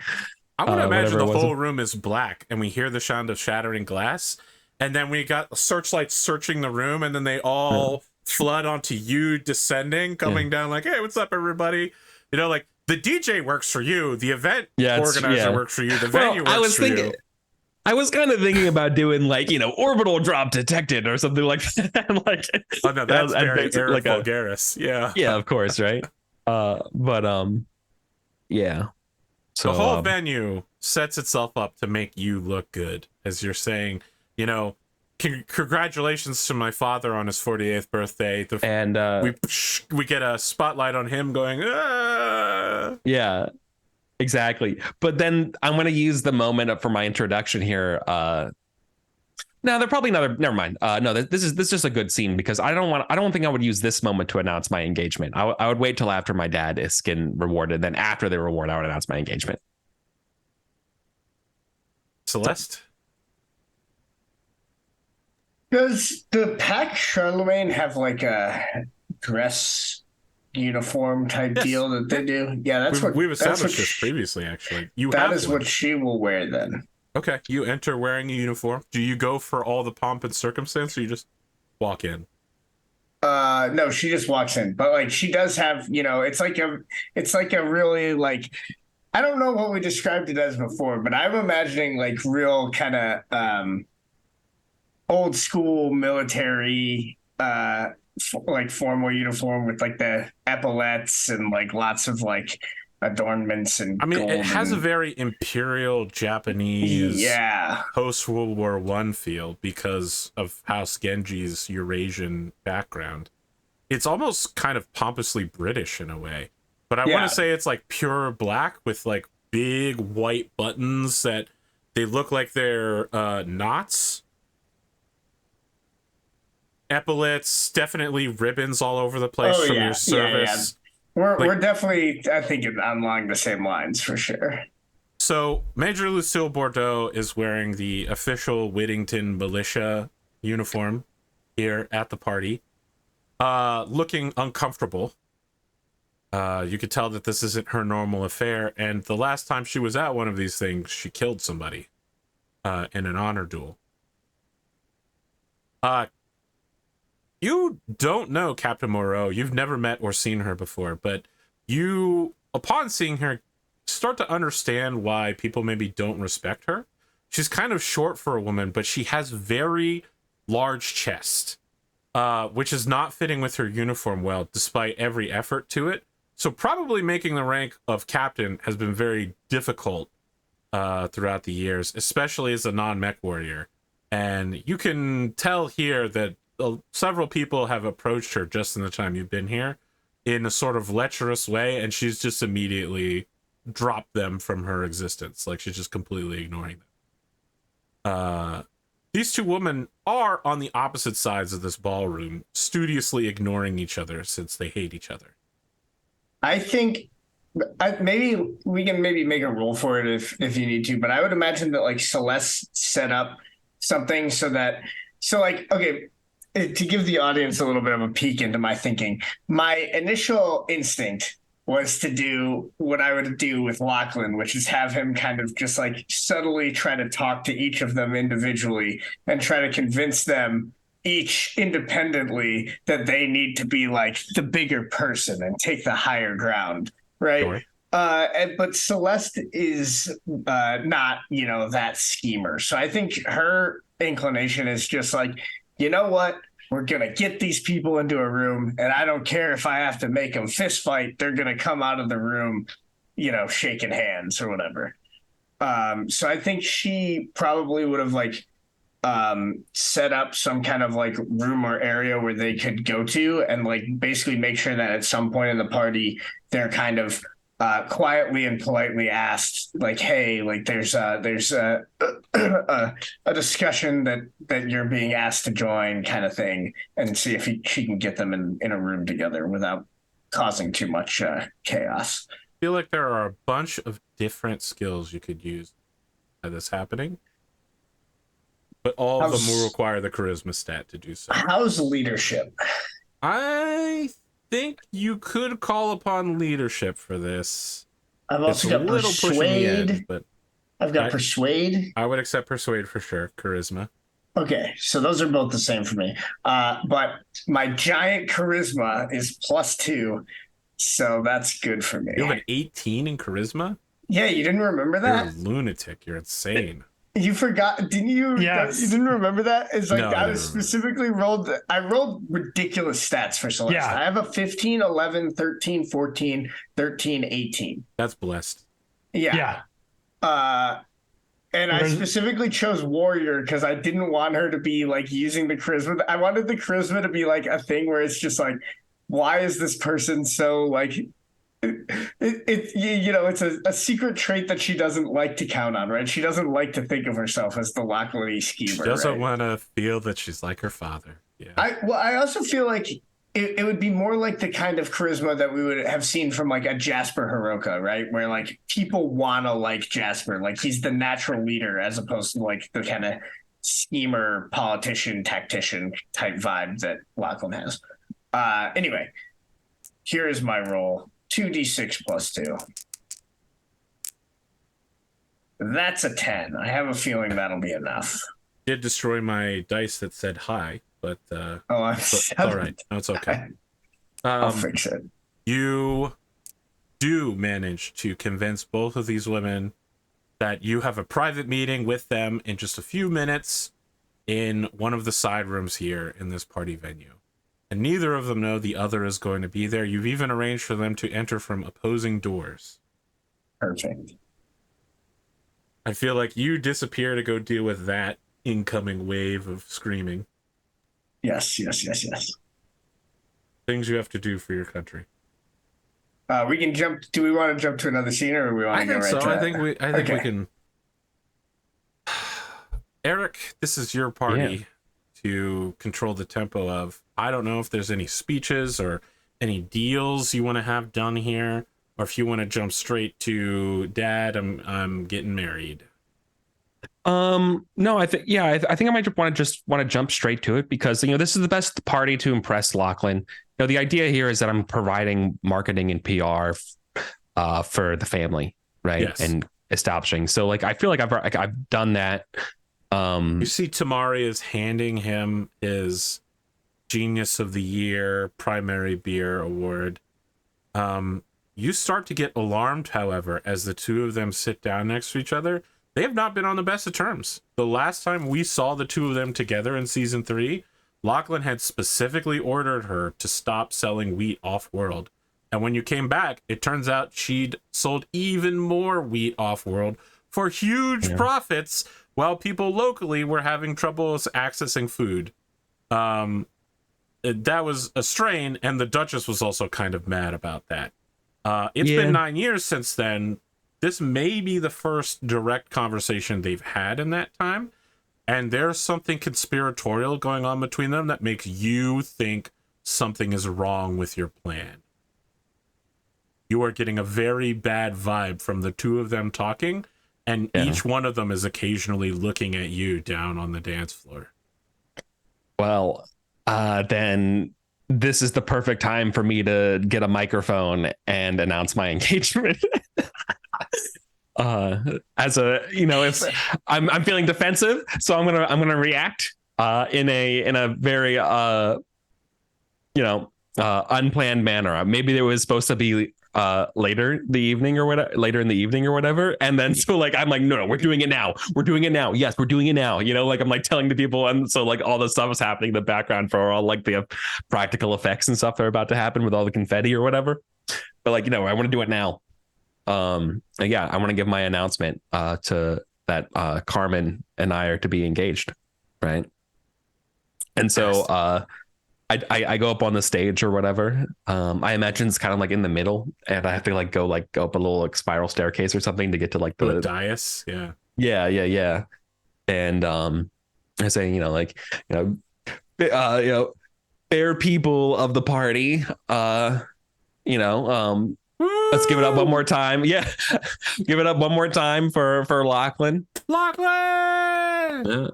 I want to imagine the whole room is black, and we hear the sound of shattering glass, and then we got searchlights searching the room, and then they all flood onto you descending, coming down like, hey, what's up, everybody? Like the DJ works for you, the event organizer works for you, the venue works for you. I was kind of thinking about doing like, orbital drop detected or something like that. Like, oh no, that's very EricVulgaris. Yeah, of course, right? Yeah. So the whole venue sets itself up to make you look good, as you're saying, congratulations to my father on his 48th birthday. We get a spotlight on him going, ah! Yeah, exactly. But then I'm going to use the moment for my introduction here. No, they're probably never mind. No, this is just a good scene because I don't think I would use this moment to announce my engagement. I would wait till after my dad is getting rewarded. Then after the reward, I would announce my engagement. Celeste? Does the Pack Charlemagne have like a dress uniform type Yes. deal that they do? Yeah, We've established this previously, actually. That is what she will wear then. Okay, you enter wearing a uniform. Do you go for all the pomp and circumstance, or you just walk in? No, she just walks in, but like she does have, it's like a really like, I don't know what we described it as before, but I'm imagining like real kind of old school military like formal uniform with like the epaulets and like lots of like adornments and I mean, gold it has a and, very imperial Japanese yeah. post World War I feel because of House Genji's Eurasian background. It's almost kind of pompously British in a way, but I want to say it's like pure black with like big white buttons that they look like they're knots. Epaulets, definitely ribbons all over the place from your service. We're definitely, I think, along the same lines for sure. So Major Lucille Bordeaux is wearing the official Whittington militia uniform here at the party, looking uncomfortable. You could tell that this isn't her normal affair, and the last time she was at one of these things, she killed somebody in an honor duel. You don't know Captain Moreau. You've never met or seen her before, but you, upon seeing her, start to understand why people maybe don't respect her. She's kind of short for a woman, but she has very large chest, which is not fitting with her uniform well, despite every effort to it. So probably making the rank of captain has been very difficult throughout the years, especially as a non-mech warrior. And you can tell here that several people have approached her just in the time you've been here in a sort of lecherous way, and she's just immediately dropped them from her existence. Like, she's just completely ignoring them. These two women are on the opposite sides of this ballroom, studiously ignoring each other since they hate each other. I think maybe we can make a rule for it if you need to, but I would imagine that like Celeste set up something so like, okay, to give the audience a little bit of a peek into my thinking, my initial instinct was to do what I would do with Lachlan, which is have him kind of just like subtly try to talk to each of them individually and try to convince them each independently that they need to be like the bigger person and take the higher ground, right? Sure. But Celeste is not, that schemer. So I think her inclination is just like, you know what? We're going to get these people into a room, and I don't care if I have to make them fist fight. They're going to come out of the room, shaking hands or whatever. So I think she probably would have like set up some kind of like room or area where they could go to and like basically make sure that at some point in the party, they're kind of quietly and politely asked, like, hey, like there's a discussion that you're being asked to join, kind of thing, and see if she can get them in a room together without causing too much chaos. I feel like there are a bunch of different skills you could use by this happening, but all of them will require the charisma stat to do so. How's leadership? I think you could call upon leadership for this. I've also got persuade. But I've got persuade. I would accept persuade for sure. Charisma. Okay, so those are both the same for me. But my giant charisma is +2, so that's good for me. You have an 18 in charisma? Yeah, you didn't remember that? You're a lunatic. You're insane. You forgot, didn't you? Yes. You didn't remember that? It's like, no, I specifically rolled ridiculous stats for Celeste. Yeah. I have a 15, 11, 13, 14, 13, 18. That's blessed. Yeah. And I specifically chose warrior because I didn't want her to be like using the charisma. I wanted the charisma to be like a thing where it's just like, why is this person so like, it's a secret trait that she doesn't like to count on, right? She doesn't like to think of herself as the Lachlan schemer. She doesn't want to feel that she's like her father. Yeah. I also feel like it would be more like the kind of charisma that we would have seen from like a Jasper Hiroka, right? Where like people want to like Jasper, like he's the natural leader as opposed to like the kind of schemer, politician, tactician type vibe that Lachlan has. Anyway, here is my roll. 2d6 plus 2. That's a 10. I have a feeling that'll be enough. Did destroy my dice that said hi, but it's all right. No, it's okay. I'll fix it. You do manage to convince both of these women that you have a private meeting with them in just a few minutes in one of the side rooms here in this party venue. And neither of them know the other is going to be there. You've even arranged for them to enter from opposing doors. Perfect. I feel like you disappear to go deal with that incoming wave of screaming. Yes. Things you have to do for your country. We can jump. Do we want to jump to another scene, or do we want to go right to that? I think we can. Eric, this is your party to control the tempo of. I don't know if there's any speeches or any deals you want to have done here, or if you want to jump straight to Dad. I'm getting married. No, I think I think I might want to jump straight to it because this is the best party to impress Lachlan. The idea here is that I'm providing marketing and PR for the family, right? Yes. And establishing. So I feel like I've done that. You see Tamari is handing him his Genius of the Year Primary Beer Award. You start to get alarmed, however, as the two of them sit down next to each other. They have not been on the best of terms. The last time we saw the two of them together in season 3, Lachlan had specifically ordered her to stop selling wheat off-world. And when you came back, it turns out she'd sold even more wheat off-world for huge profits while people locally were having trouble accessing food. That was a strain, and the Duchess was also kind of mad about that. It's been 9 years since then. This may be the first direct conversation they've had in that time, and there's something conspiratorial going on between them that makes you think something is wrong with your plan. You are getting a very bad vibe from the two of them talking, and each one of them is occasionally looking at you down on the dance floor. Well, then this is the perfect time for me to get a microphone and announce my engagement. As a, if I'm feeling defensive, so I'm gonna react in a very unplanned manner. Maybe it was supposed to be later in the evening or whatever, and then so I'm like, no, we're doing it now. Yes, we're doing it now. I'm telling the people, and so all this stuff is happening in the background for all the practical effects and stuff that are about to happen with all the confetti or whatever. But I want to do it now. I want to give my announcement to that Carmen and I are to be engaged, right? And so I go up on the stage or whatever. I imagine it's kind of in the middle, and I have to go up a little spiral staircase or something to get to the dais. Yeah. And I say, fair people of the party, let's give it up one more time. Yeah. Give it up one more time for Lachlan. Lachlan! Yeah.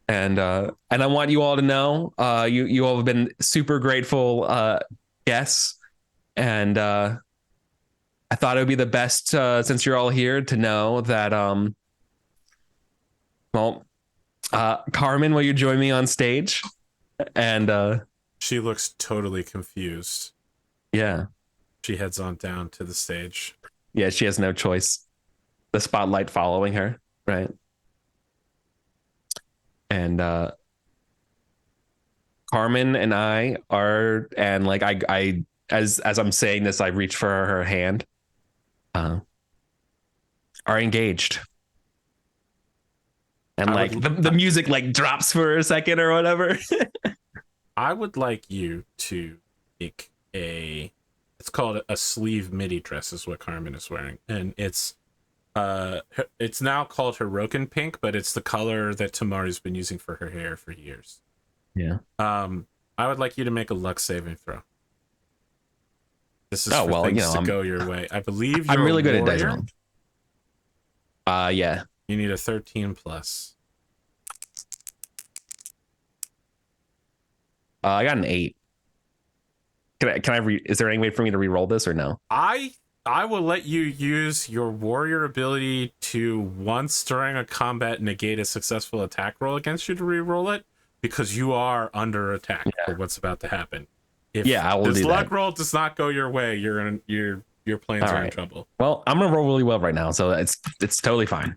And I want you all to know, you all have been super grateful guests. And I thought it would be the best, since you're all here, to know that, Carmen, will you join me on stage? And she looks totally confused. Yeah. She heads on down to the stage. Yeah, she has no choice. The spotlight following her, right? And Carmen and I are, and I as I'm saying this, I reach for her hand. Are engaged. And the music drops for a second or whatever. I would like you to make it's called a sleeve midi dress is what Carmen is wearing. And it's now called Heroican pink, but it's the color that Tamari's been using for her hair for years. Yeah. I would like you to make a luck saving throw. This is for things to go your way. I believe I'm really good at warrior. that. Yeah. You need a 13 plus. I got an 8. Can I is there any way for me to re-roll this or no? I will let you use your warrior ability to once during a combat negate a successful attack roll against you to re-roll it, because you are under attack for what's about to happen. If I will this do luck that. roll does not go your way, your plans are in trouble. Well, I'm gonna roll really well right now, so it's totally fine.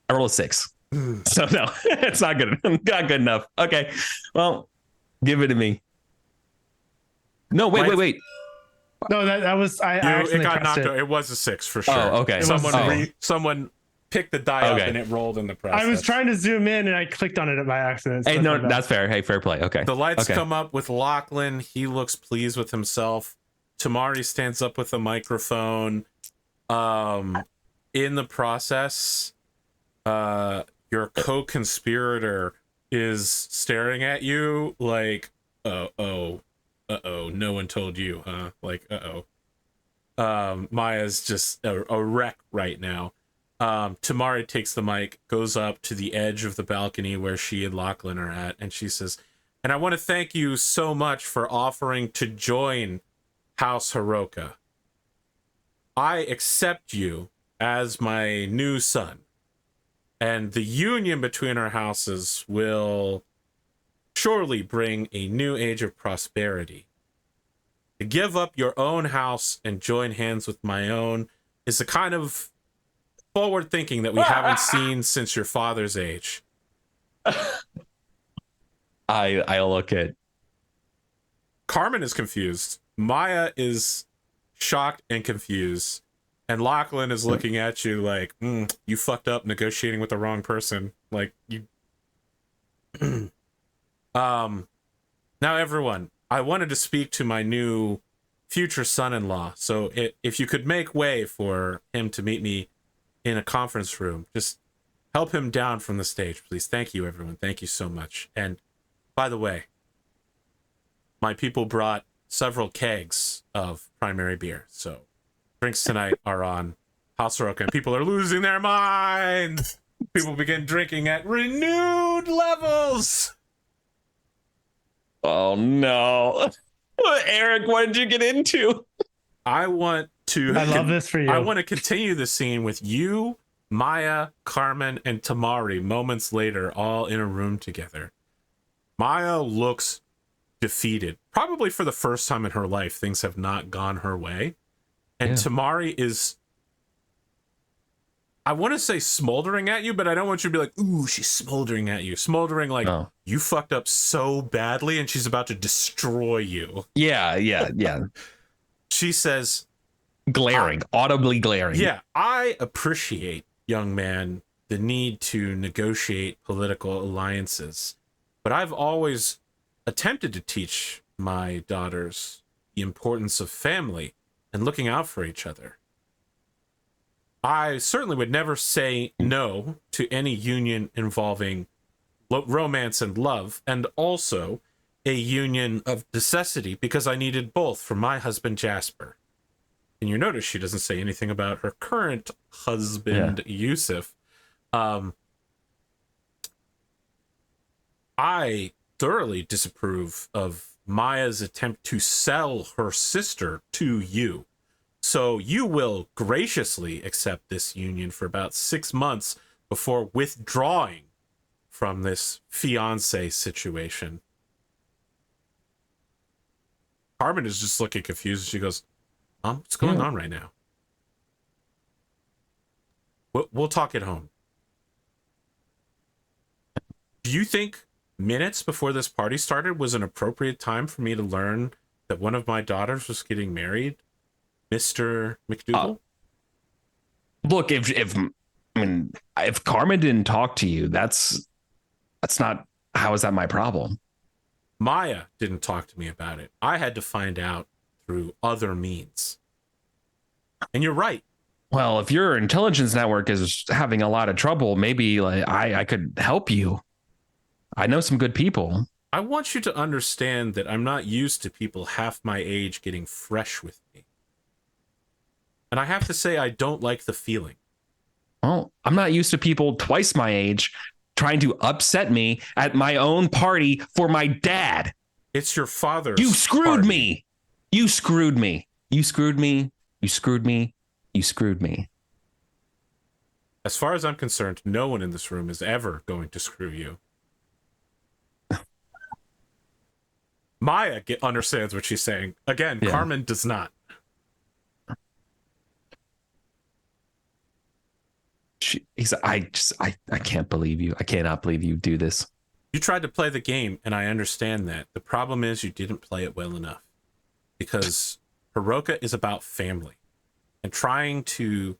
I roll a 6. So no, it's not good. Not good enough. Okay. Well, give it to me. No, wait. No, that was I actually got pressed knocked it. out. It was a 6 for sure. Oh, okay. Someone picked the die up and it rolled in the process. I was trying to zoom in and I clicked on it by accident. Hey, no, that's fair. Hey, fair play. Okay. The lights come up with Lachlan. He looks pleased with himself. Tamari stands up with a microphone. In the process, your co-conspirator is staring at you like, uh-oh, no one told you, huh? Like, Maya's just a wreck right now. Tamari takes the mic, goes up to the edge of the balcony where she and Lachlan are at, and she says, and I want to thank you so much for offering to join House Hiroka. I accept you as my new son, and the union between our houses will surely bring a new age of prosperity. To give up your own house and join hands with my own is the kind of forward thinking that we haven't seen since your father's age. I look at Carmen is confused. Maya is shocked and confused. And Lachlan is looking at you like, you fucked up negotiating with the wrong person. Like, you... Now, everyone, I wanted to speak to my new future son-in-law. So if you could make way for him to meet me in a conference room, just help him down from the stage, please. Thank you, everyone. Thank you so much. And by the way, my people brought several kegs of primary beer. So drinks tonight are on House Hiroka, and people are losing their minds. People begin drinking at renewed levels. Oh no. Eric, what did you get into? I love this for you. I want to continue the scene with you, Maya, Carmen, and Tamari moments later, all in a room together. Maya looks defeated. Probably for the first time in her life, things have not gone her way. And Tamari is, I want to say smoldering at you, but I don't want you to be like, ooh, she's smoldering at you. Smoldering like, you fucked up so badly and she's about to destroy you. Yeah. She says, glaring, audibly glaring. Yeah, I appreciate, young man, the need to negotiate political alliances. But I've always attempted to teach my daughters the importance of family and looking out for each other. I certainly would never say no to any union involving romance and love, and also a union of necessity, because I needed both for my husband, Jasper. And you notice she doesn't say anything about her current husband, Yusuf. I thoroughly disapprove of Maya's attempt to sell her sister to you. So you will graciously accept this union for about 6 months before withdrawing from this fiance situation. Carmen is just looking confused. She goes, what's going on right now? We'll talk at home. Do you think minutes before this party started was an appropriate time for me to learn that one of my daughters was getting married, Mr. McDougall? Look, if Carmen didn't talk to you, that's not, how is that my problem? Maya didn't talk to me about it. I had to find out through other means. And you're right. Well, if your intelligence network is having a lot of trouble, maybe I could help you. I know some good people. I want you to understand that I'm not used to people half my age getting fresh with me. And I have to say, I don't like the feeling. Well, I'm not used to people twice my age trying to upset me at my own party for my dad. It's your father's You screwed party. me. You screwed me. You screwed me. You screwed me. You screwed me. As far as I'm concerned, no one in this room is ever going to screw you. Maya understands what she's saying. Again, Yeah. Carmen does not. I can't believe you. I cannot believe you do this. You tried to play the game, and I understand that. The problem is you didn't play it well enough. Because Hiroka is about family. And trying to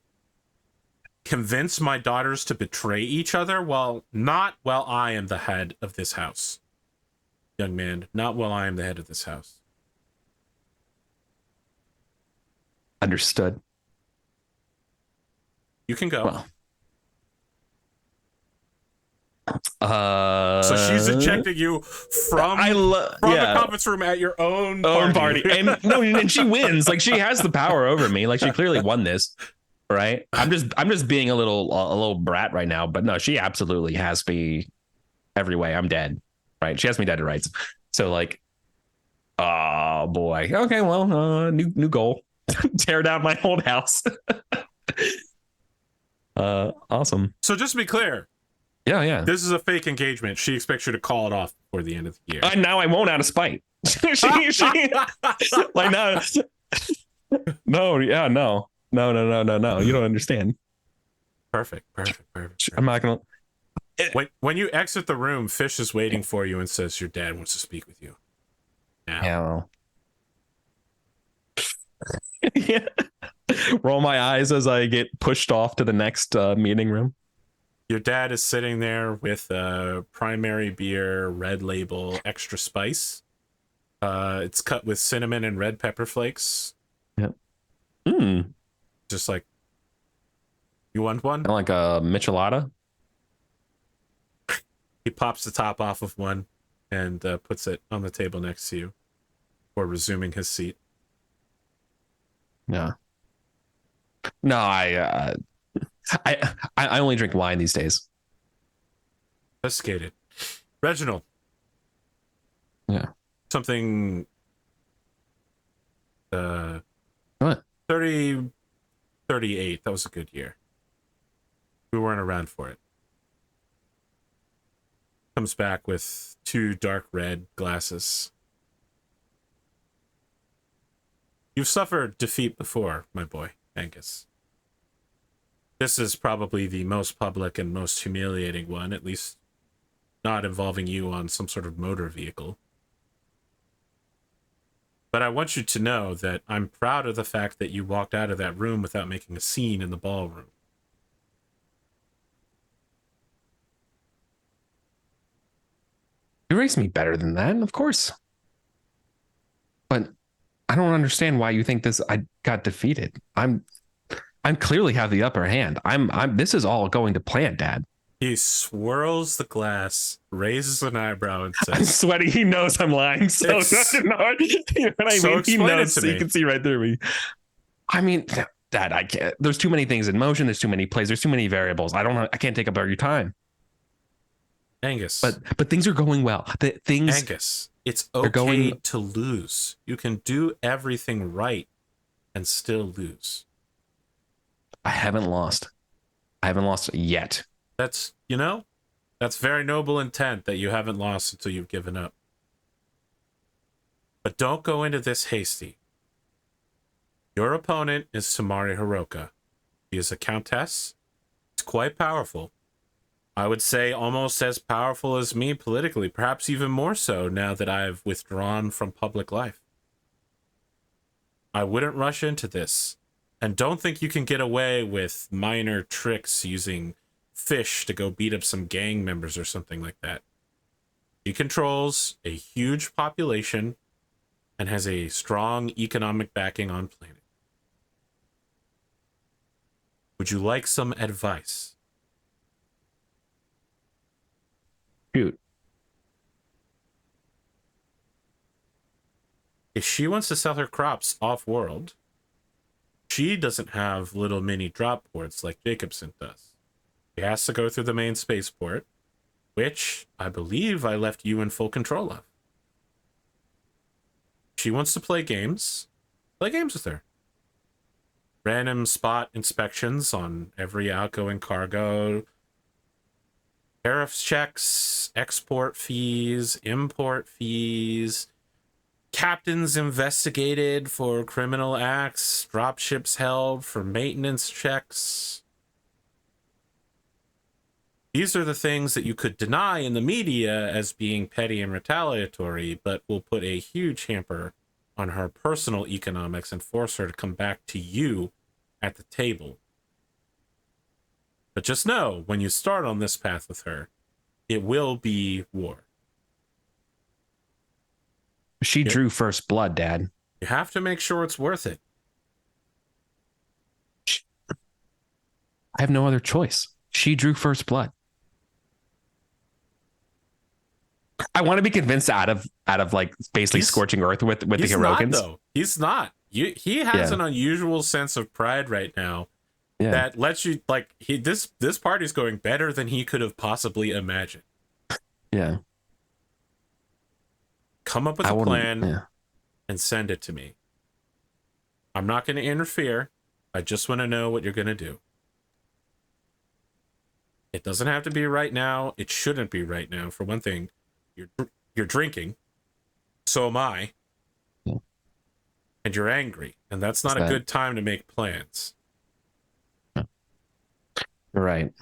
convince my daughters to betray each other, well, not while I am the head of this house. Young man, not while I am the head of this house. Understood. You can go. Well. So she's ejecting you from the conference room at your own party. And no, and she wins. Like, she has the power over me. Like, she clearly won this, right? I'm just being a little brat right now. But no, she absolutely has me every way. I'm dead, right? She has me dead to rights. So like, oh boy. Okay, well, new goal. Tear down my old house. Awesome. So just to be clear. Yeah. This is a fake engagement. She expects you to call it off before the end of the year. Now I won't, out of spite. Like, no. You don't understand. Perfect. I'm not gonna. When you exit the room, Fish is waiting for you and says your dad wants to speak with you. Now. Yeah. Roll my eyes as I get pushed off to the next meeting room. Your dad is sitting there with primary beer, red label, extra spice. It's cut with cinnamon and red pepper flakes. Yep. Just like, you want one? Like a michelada. He pops the top off of one and puts it on the table next to you before resuming his seat. Yeah. No, I only drink wine these days. Sophisticated. Reginald. Yeah. Something. What? 38. That was a good year. We weren't around for it. Comes back with 2 dark red glasses. You've suffered defeat before, my boy, Angus. This is probably the most public and most humiliating one, at least not involving you on some sort of motor vehicle. But I want you to know that I'm proud of the fact that you walked out of that room without making a scene in the ballroom. You raised me better than that, of course. But I don't understand why you think I got defeated. I'm clearly have the upper hand. This is all going to plan, Dad. He swirls the glass, raises an eyebrow, and says, I'm sweaty. He knows I'm lying. So you know what I mean? He knows. He can see right through me. I mean, Dad, I can't. There's too many things in motion. There's too many plays. There's too many variables. I can't take up all your time. Angus. But things are going well. Angus, it's okay to lose. You can do everything right and still lose. I haven't lost yet. That's very noble intent that you haven't lost until you've given up. But don't go into this hasty. Your opponent is Samari Hiroka. She is a countess. It's quite powerful. I would say almost as powerful as me politically, perhaps even more so now that I've withdrawn from public life. I wouldn't rush into this. And don't think you can get away with minor tricks using fish to go beat up some gang members or something like that. He controls a huge population and has a strong economic backing on planet. Would you like some advice? Shoot. If she wants to sell her crops off-world, she doesn't have little mini drop ports like Jacobson does. She has to go through the main spaceport, which I believe I left you in full control of. She wants to play games. Play games with her. Random spot inspections on every outgoing cargo. Tariffs checks, export fees, import fees, captains investigated for criminal acts, dropships held for maintenance checks. These are the things that you could deny in the media as being petty and retaliatory, but will put a huge hamper on her personal economics and force her to come back to you at the table. But just know, when you start on this path with her, it will be war. She drew first blood, Dad. You have to make sure it's worth it. I have no other choice. She drew first blood. I want to be convinced out of like basically scorching earth with the Hirokins. Though. He's not. He has an unusual sense of pride right now that lets you like this party's going better than he could have possibly imagined. Yeah. Come up with a plan and send it to me. I'm not going to interfere. I just want to know what you're going to do. It doesn't have to be right now. It shouldn't be right now. For one thing, you're drinking. So am I. Yeah. And you're angry. And that's not a good time to make plans. Right.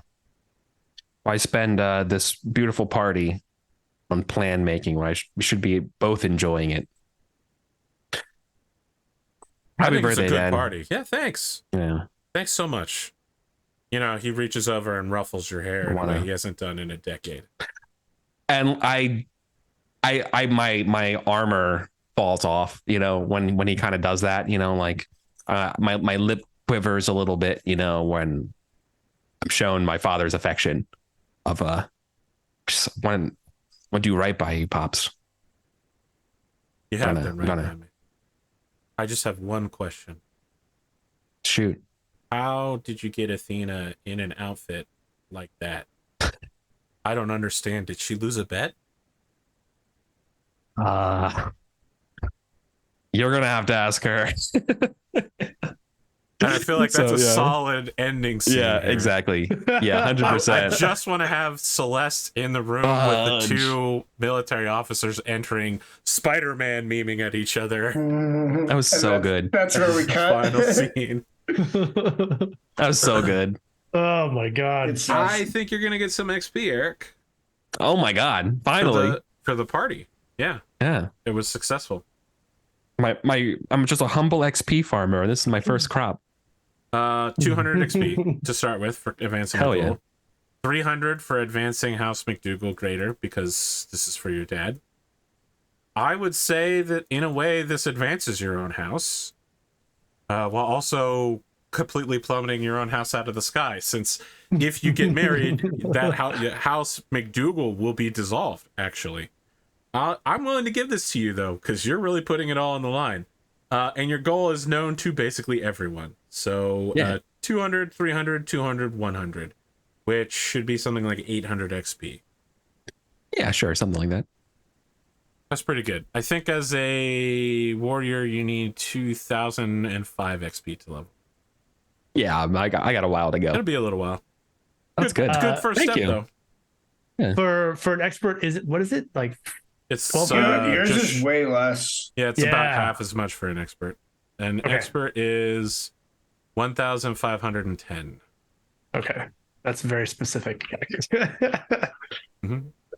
Why spend this beautiful party on plan making where we should be both enjoying it? Happy birthday, it's a good Dad. Party. Yeah, thanks. Yeah. Thanks so much. You know, he reaches over and ruffles your hair in a way he hasn't done in a decade. And my armor falls off, you know, when he kind of does that, you know, like my lip quivers a little bit, you know, when I'm showing my father's affection of just want to do right by you, Pops. You have been right by me. I just have one question. Shoot. How did you get Athena in an outfit like that? I don't understand. Did she lose a bet? You're gonna have to ask her. And I feel like that's a solid ending scene. Yeah, here. Exactly. Yeah, 100%. I just want to have Celeste in the room with the two military officers entering, Spider-Man memeing at each other. That was so good. That's where we cut. Final scene. That was so good. Oh my god. I think you're gonna get some XP, Eric. Oh my god. Finally. For the party. Yeah. Yeah. It was successful. I'm just a humble XP farmer. This is my first crop. 200 XP to start with for advancing Hell the goal. yeah. 300 for advancing House McDougall Greater, because this is for your dad. I would say that in a way this advances your own house, while also completely plummeting your own house out of the sky, since if you get married, that House McDougall will be dissolved, actually. I'm willing to give this to you, though, because you're really putting it all on the line. And your goal is known to basically everyone. So 200, 300, 200, 100, which should be something like 800 XP. Yeah, sure. Something like that. That's pretty good. I think as a warrior, you need 2005 XP to level. Yeah, I got a while to go. It'll be a little while. That's good. It's good first step, though. Yeah. For an expert, what is it? Like it's 12 yours is way less. Yeah, it's about half as much for an expert. An expert is 1,510. Okay, that's very specific.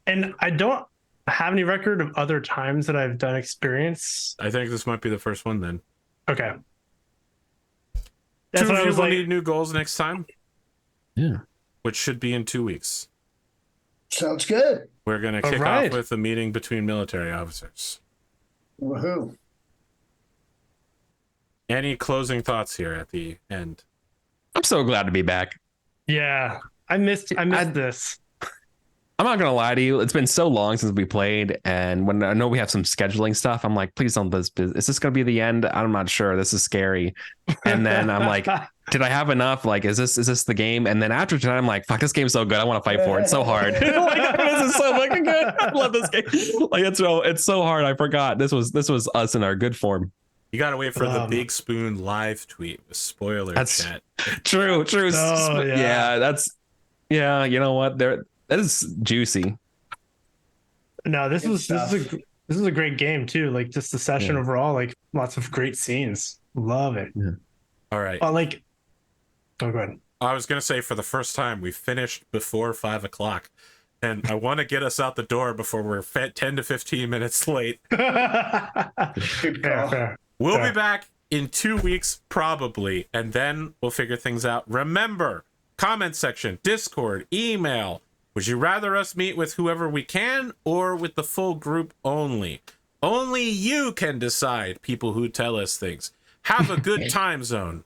And I don't have any record of other times that I've done experience. I think this might be the first one then. Okay. That's what I was like. Need new goals next time. Yeah. Which should be in 2 weeks. Sounds good. We're going to kick off with a meeting between military officers. Woohoo. Any closing thoughts here at the end? I'm so glad to be back. Yeah. I missed this. I'm not gonna lie to you. It's been so long since we played, and when I know we have some scheduling stuff, I'm like, please don't. Is this gonna be the end? I'm not sure. This is scary. And then I'm like, did I have enough? Like, is this the game? And then after tonight, I'm like, fuck, this game's so good. I want to fight for it. It's so hard. Like, this is so fucking good. I love this game. Like, it's so hard. I forgot this was us in our good form. You gotta wait for the Big Spoon live tweet with spoiler chat. True. Oh, Yeah, you know what? That is juicy. No, this is a great game too. Like just the session overall, like lots of great scenes. Love it. Yeah. All right. Go ahead. I was gonna say for the first time we finished before 5 o'clock, and I want to get us out the door before we're 10 to 15 minutes late. Fair. We'll be back in 2 weeks probably, and then we'll figure things out. Remember, comment section, Discord, email. Would you rather us meet with whoever we can or with the full group only? Only you can decide, people who tell us things. Have a good time zone.